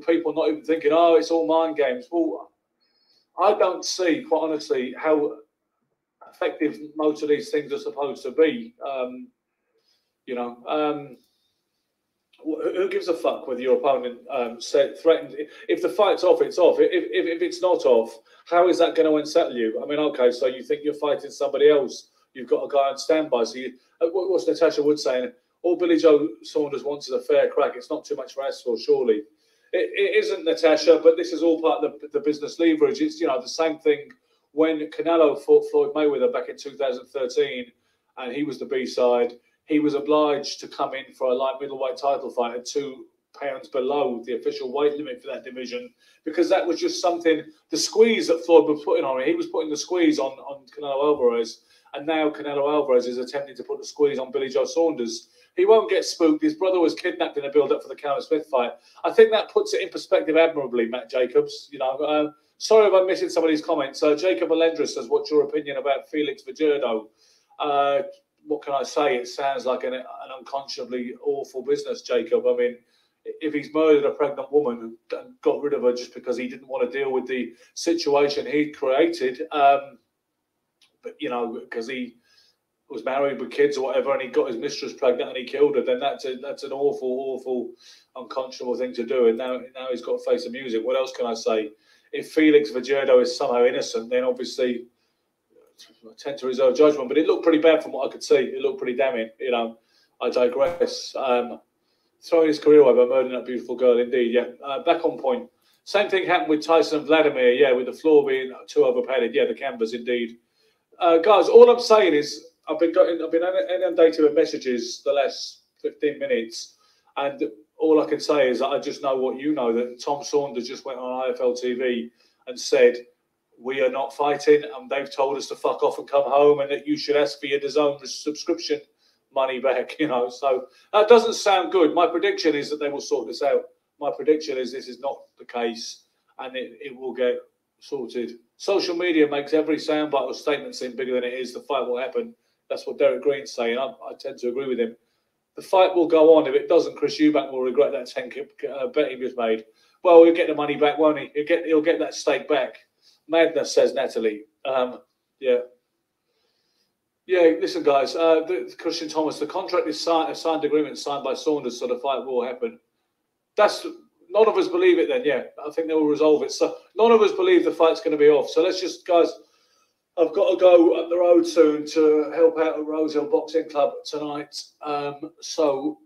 people not even thinking, "Oh, it's all mind games." Well, I don't see, quite honestly, how effective most of these things are supposed to be. Who gives a fuck whether your opponent threatened? If the fight's off, it's off. If it's not off, how is that going to unsettle you? I mean, okay, so you think you're fighting somebody else, you've got a guy on standby. So what's Natasha Wood saying? All Billy Joe Saunders wants is a fair crack. It's not too much for us, for surely. It isn't, Natasha, but this is all part of the business leverage. It's, you know, the same thing when Canelo fought Floyd Mayweather back in 2013 and he was the B-side. He was obliged to come in for a light middleweight title fight at 2 pounds below the official weight limit for that division, because that was just something, the squeeze that Floyd was putting on him. He was putting the squeeze on Canelo Álvarez, and now Canelo Álvarez is attempting to put the squeeze on Billy Joe Saunders. He won't get spooked. His brother was kidnapped in a build-up for the Callum Smith fight. I think that puts it in perspective admirably, Matt Jacobs. You know, sorry if I'm missing some of these comments. Jacob Alendra says, what's your opinion about Felix Vergerdo? What can I say? It sounds like an unconscionably awful business, Jacob. I mean, if he's murdered a pregnant woman and got rid of her just because he didn't want to deal with the situation he'd created, but, you know, because he was married with kids or whatever and he got his mistress pregnant and he killed her, then that's an awful, unconscionable thing to do. And now he's got to face the music. What else can I say? If Felix Vergerdo is somehow innocent, then obviously I tend to reserve judgment, but it looked pretty bad from what I could see. It looked pretty damning. You know, I digress. Throwing his career away by murdering that beautiful girl, indeed. Yeah, back on point. Same thing happened with Tyson and Vladimir. Yeah, with the floor being too overpadded. Yeah, the canvas, indeed. Guys, all I'm saying is I've been inundated with messages the last 15 minutes, and all I can say is that I just know what you know, that Tom Saunders just went on IFL TV and said, we are not fighting, and they've told us to fuck off and come home, and that you should ask for your DAZN subscription money back, you know. So that doesn't sound good. My prediction is that they will sort this out. My prediction is this is not the case, and it will get Sorted. Social media makes every soundbite or statement seem bigger than it is. The fight will happen. That's what Derek Green's saying. I tend to agree with him. The fight will go on. If it doesn't, Chris Eubank will regret that 10 bet he just made. Well, he'll get the money back, won't he? He'll get that stake back. Madness, says Natalie. Yeah. Listen, guys. Christian Thomas, the contract is a signed agreement signed by Saunders, so the fight will happen. None of us believe it. Then, yeah, I think they will resolve it. So none of us believe the fight's going to be off. So let's just, guys. I've got to go up the road soon to help out at Rose Hill Boxing Club tonight. So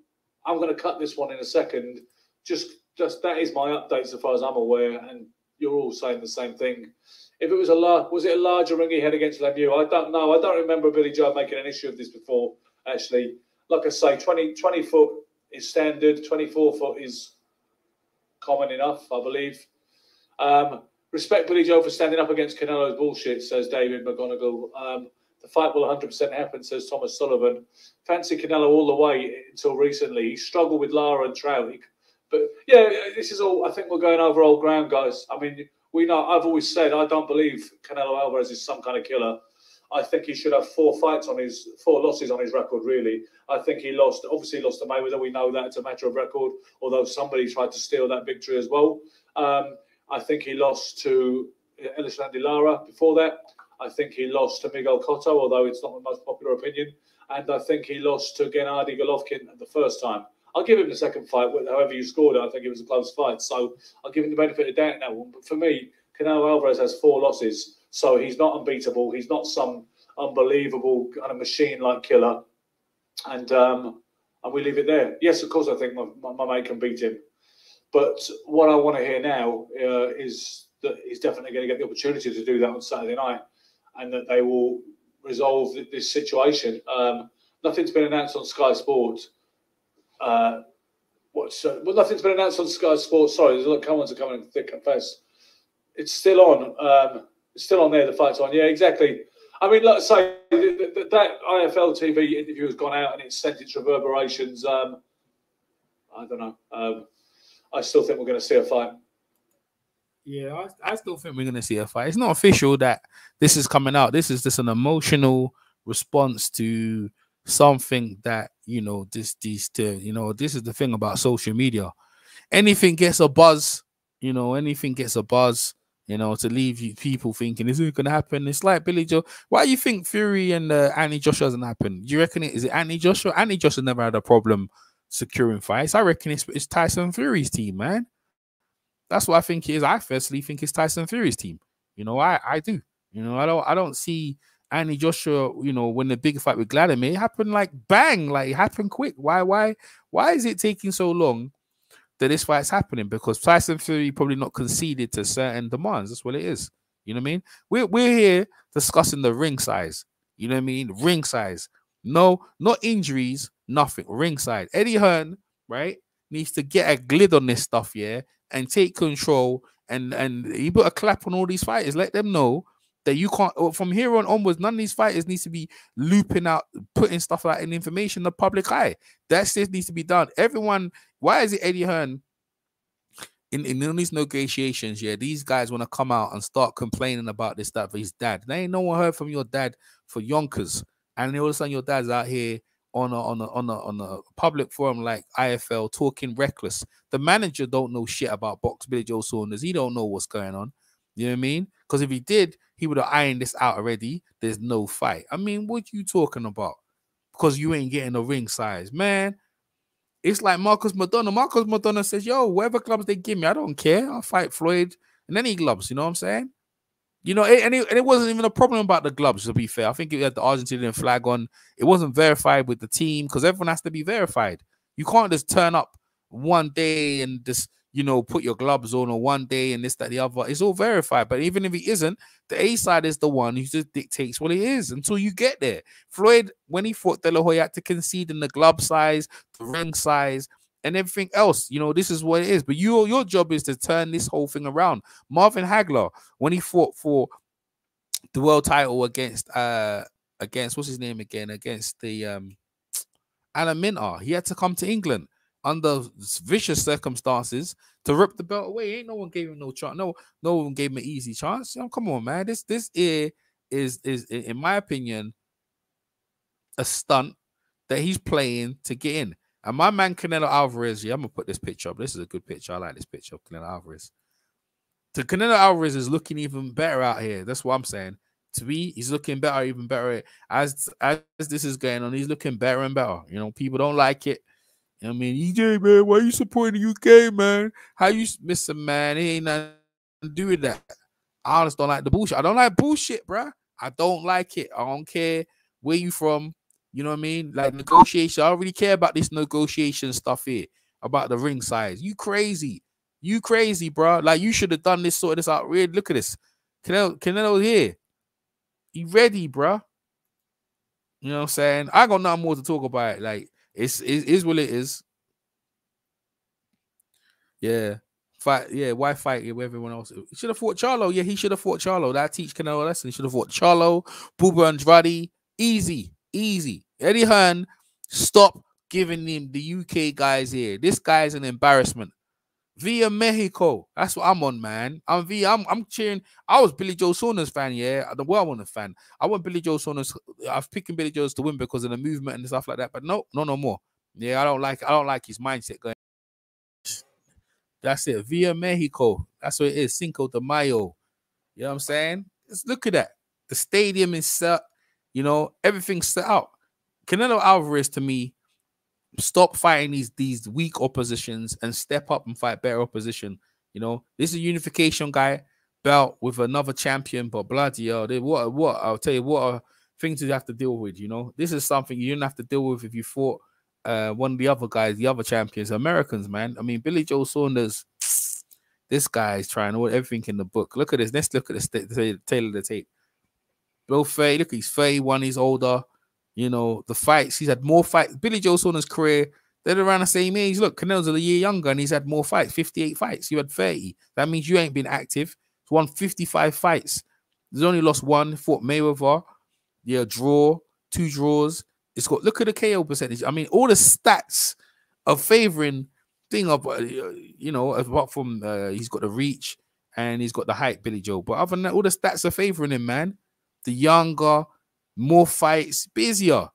I'm going to cut this one in a second. Just that is my update so far as I'm aware, and you're all saying the same thing. If it was was it a larger ring he had against Lemieux? I don't know. I don't remember Billy Joe making an issue of this before, actually. Like I say, 20 foot is standard, 24 foot is common enough, I believe. Respect Billy Joe for standing up against Canelo's bullshit, says David McGonigal. The fight will 100% happen, says Thomas Sullivan. Fancy Canelo all the way until recently. He struggled with Lara and Trout. But, yeah, this is all, I think we're going over old ground, guys. I mean, we know, I've always said, I don't believe Canelo Álvarez is some kind of killer. I think he should have 4 losses on his record, really. I think he obviously lost to Mayweather. We know that it's a matter of record, although somebody tried to steal that victory as well. I think he lost to Elislandy Lara before that. I think he lost to Miguel Cotto, although it's not the most popular opinion. And I think he lost to Gennady Golovkin the first time. I'll give him the second fight, however you scored it. I think it was a close fight. So I'll give him the benefit of doubt in that one. But for me, Canelo Álvarez has 4 losses. So he's not unbeatable. He's not some unbelievable kind of machine-like killer. And we leave it there. Yes, of course, I think my mate can beat him. But what I want to hear now is that he's definitely going to get the opportunity to do that on Saturday night, and that they will resolve this situation. Nothing's been announced on Sky Sports. Nothing's been announced on Sky Sports. Sorry, there's a lot of comments are coming thick and fast. It's still on. It's still on there. The fight's on. Yeah, exactly. I mean, let's say that IFL TV interview has gone out and it's sent its reverberations. I don't know. I still think we're going to see a fight. Yeah, I still think we're going to see a fight. It's not official that this is coming out. This is just an emotional response to something that, this is the thing about social media. Anything gets a buzz, to leave people thinking, is it going to happen? It's like Billy Joe. Why do you think Fury and Anthony Joshua hasn't happened? Do you reckon is it Anthony Joshua? Anthony Joshua never had a problem securing fights. I reckon it's Tyson Fury's team, man. That's what I think it is. I firstly think it's Tyson Fury's team. I do. I don't see Anthony Joshua, when the big fight with Vladimir, it happened like bang, like it happened quick. Why is it taking so long that this fight's happening? Because Tyson Fury probably not conceded to certain demands. That's what it is. You know what I mean? We're here discussing the ring size. You know what I mean? Ring size. No, not injuries, nothing. Ringside. Eddie Hearn, right, needs to get a lid on this stuff, yeah, and take control. And he put a clap on all these fighters. Let them know that you can't, from here on onwards, none of these fighters needs to be looping out, putting stuff like in information in the public eye. That shit needs to be done. Everyone, why is it Eddie Hearn in these negotiations, yeah, these guys want to come out and start complaining about this stuff for his dad? There ain't no one heard from your dad for yonkers. And all of a sudden your dad's out here on a public forum like IFL talking reckless. The manager don't know shit about box. Billy Joe Saunders, he don't know what's going on. You know what I mean? Because if he did, he would have ironed this out already. There's no fight. I mean, what you talking about? Because you ain't getting a ring size, man. It's like Marcus Madonna. Marcus Madonna says, yo, whatever gloves they give me, I don't care. I'll fight Floyd and any gloves. You know what I'm saying? And it wasn't even a problem about the gloves, to be fair. I think it had the Argentinian flag on. It wasn't verified with the team because everyone has to be verified. You can't just turn up one day and just, put your gloves on, or one day and this, that, the other. It's all verified. But even if he isn't, the A side is the one who just dictates what it is until you get there. Floyd, when he fought De La Hoya, had to concede in the glove size, the ring size, and everything else. This is what it is. But your job is to turn this whole thing around. Marvin Hagler, when he fought for the world title against what's his name again? Against the Alan Minter, he had to come to England under vicious circumstances to rip the belt away. Ain't no one gave him no chance. No one gave him an easy chance. Come on, man. This is in my opinion a stunt that he's playing to get in. And my man Canelo Álvarez, I'm gonna put this picture up. This is a good picture. I like this picture of Canelo Álvarez. Canelo Álvarez is looking even better out here. That's what I'm saying. To me, he's looking better, even better as this is going on. He's looking better and better. People don't like it. I mean, EJ, man, why you supporting the UK, man? How you miss a man? He ain't nothing to do with that. I just don't like the bullshit. I don't like bullshit, bruh. I don't like it. I don't care where you from. You know what I mean? Like negotiation. I don't really care about this negotiation stuff here. About the ring size. You crazy. You crazy, bruh. Like, you should have done this, sort of this out. Weird. Look at this. Canelo here. He ready, bruh. You know what I'm saying? I got nothing more to talk about it. Like, it is what it is. Yeah. Fight. Yeah, why fight with everyone else? He should have fought Charlo. Yeah, he should have fought Charlo. That teach Canelo a lesson. He should have fought Charlo, Buba Andrade. Easy. Eddie Hearn, stop giving him the UK guys here. This guy's an embarrassment. Via Mexico. That's what I'm on, man. I'm cheering. I was Billy Joe Saunders fan, yeah. I wasn't a fan. I want Billy Joe Saunders. I was picking Billy Joe to win because of the movement and stuff like that. But no more. Yeah, I don't like his mindset going. That's it. Via Mexico. That's what it is. Cinco de Mayo. You know what I'm saying? Just look at that. The stadium is set. Everything's set out. Canelo Álvarez, to me, stop fighting these weak oppositions and step up and fight better opposition. This is a unification guy belt with another champion, but bloody hell, what I'll tell you, what are things you have to deal with. This is something you didn't have to deal with if you fought one of the other guys, the other champions, Americans, man. I mean, Billy Joe Saunders, this guy is trying everything in the book. Look at this. Let's look at the tail of the tape. Bill Fay, look, he's 31, he's older. The fights, he's had more fights. Billy Joe Saunders' career, they're around the same age. Look, Canelo's a year younger and he's had more fights, 58 fights. You had 30. That means you ain't been active. He's won 55 fights. He's only lost one, fought Mayweather. Yeah, draw, 2 draws. It's got, look at the KO percentage. I mean, all the stats are favoring thing of, apart from he's got the reach and he's got the height, Billy Joe. But other than that, all the stats are favoring him, man. The younger, more fights, busier,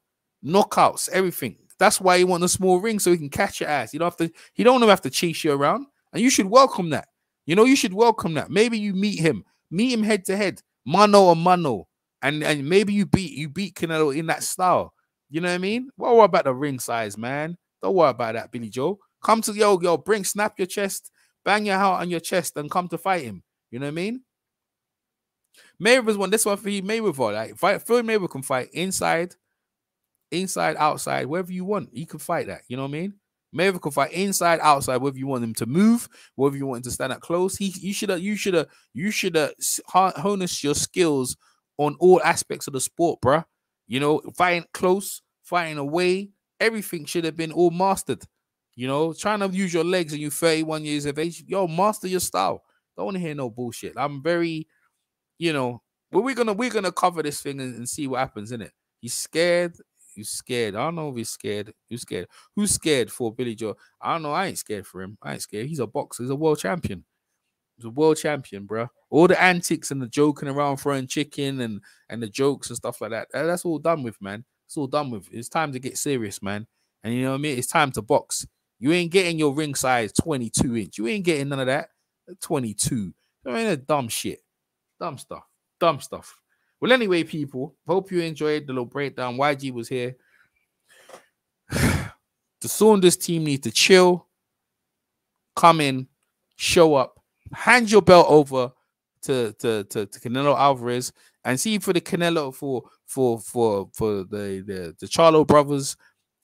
knockouts, everything. That's why he wants a small ring so he can catch your ass. He don't have to chase you around, and you should welcome that. You should welcome that. Maybe you meet him head to head, mano a mano, and maybe you beat Canelo in that style. You know what I mean? Don't worry about the ring size, man. Don't worry about that, Billy Joe. Come to snap your chest, bang your heart on your chest, and come to fight him. You know what I mean? Mayweather's one. This one for Mayweather. Like, Floyd Mayweather can fight inside, outside, wherever you want. He can fight that. You know what I mean? Mayweather can fight inside, outside, whether you want him to move, whether you want him to stand up close. You should harness your skills on all aspects of the sport, bruh. Fighting close, fighting away, everything should have been all mastered. Trying to use your legs and you 31 years of age, master your style. Don't want to hear no bullshit. I'm very. But we're gonna cover this thing and see what happens, innit? He's scared. He's scared. I don't know if he's scared. Who's scared? Who's scared for Billy Joe? I don't know. I ain't scared for him. I ain't scared. He's a boxer. He's a world champion. He's a world champion, bro. All the antics and the joking around, throwing chicken and the jokes and stuff like that. That's all done with, man. It's all done with. It's time to get serious, man. And you know what I mean? It's time to box. You ain't getting your ring size 22 inch. You ain't getting none of that. 22. I mean, that's dumb shit. Dumb stuff. Well, anyway, people, hope you enjoyed the little breakdown. YG was here. The Saunders team need to chill, come in, show up, hand your belt over to Canelo Álvarez, and see for the Canelo for the Charlo brothers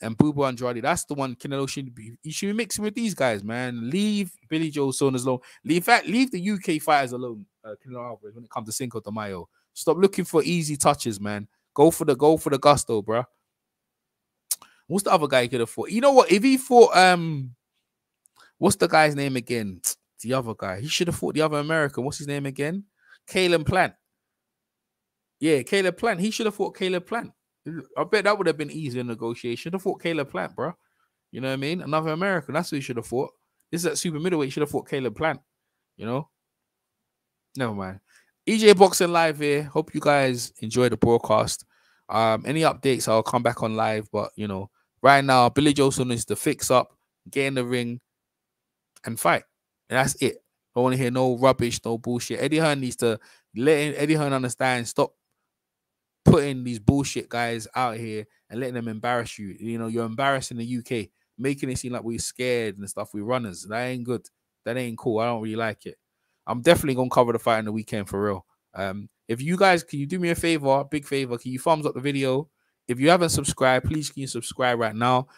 and Buba Andrade. That's the one Canelo should be. He should be mixing with these guys, man. Leave Billy Joe Saunders alone. Leave the UK fighters alone. Canelo Álvarez when it comes to Cinco de Mayo. Stop looking for easy touches, man. Go for the gusto, bro. What's the other guy he could have fought? You know what? If he fought what's the guy's name again? The other guy. He should have fought the other American. What's his name again? Caleb Plant. Yeah, Caleb Plant. He should have fought Caleb Plant. I bet that would have been easier negotiation. Should have fought Caleb Plant, bro. You know what I mean? Another American. That's who he should have fought. This is at super middleweight. You should have fought Caleb Plant. You know. Never mind. EJ Boxing Live here. Hope you guys enjoy the broadcast. Any updates, I'll come back on live. But you know, right now, Billy Joe Saunders needs to fix up, get in the ring, and fight. And that's it. Don't want to hear no rubbish, no bullshit. Eddie Hearn needs to let Eddie Hearn understand. Stop putting these bullshit guys out here and letting them embarrass you. You know, you're embarrassing the UK, making it seem like we're scared and stuff. We're runners. That ain't good. That ain't cool. I don't really like it. I'm definitely gonna cover the fight in the weekend for real. If you guys, can you do me a favor, big favor? Can you thumbs up the video? If you haven't subscribed, please can you subscribe right now?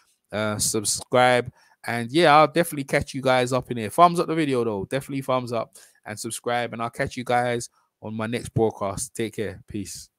Subscribe, and yeah, I'll definitely catch you guys up in here. Thumbs up the video though, definitely thumbs up and subscribe, and I'll catch you guys on my next broadcast. Take care, peace.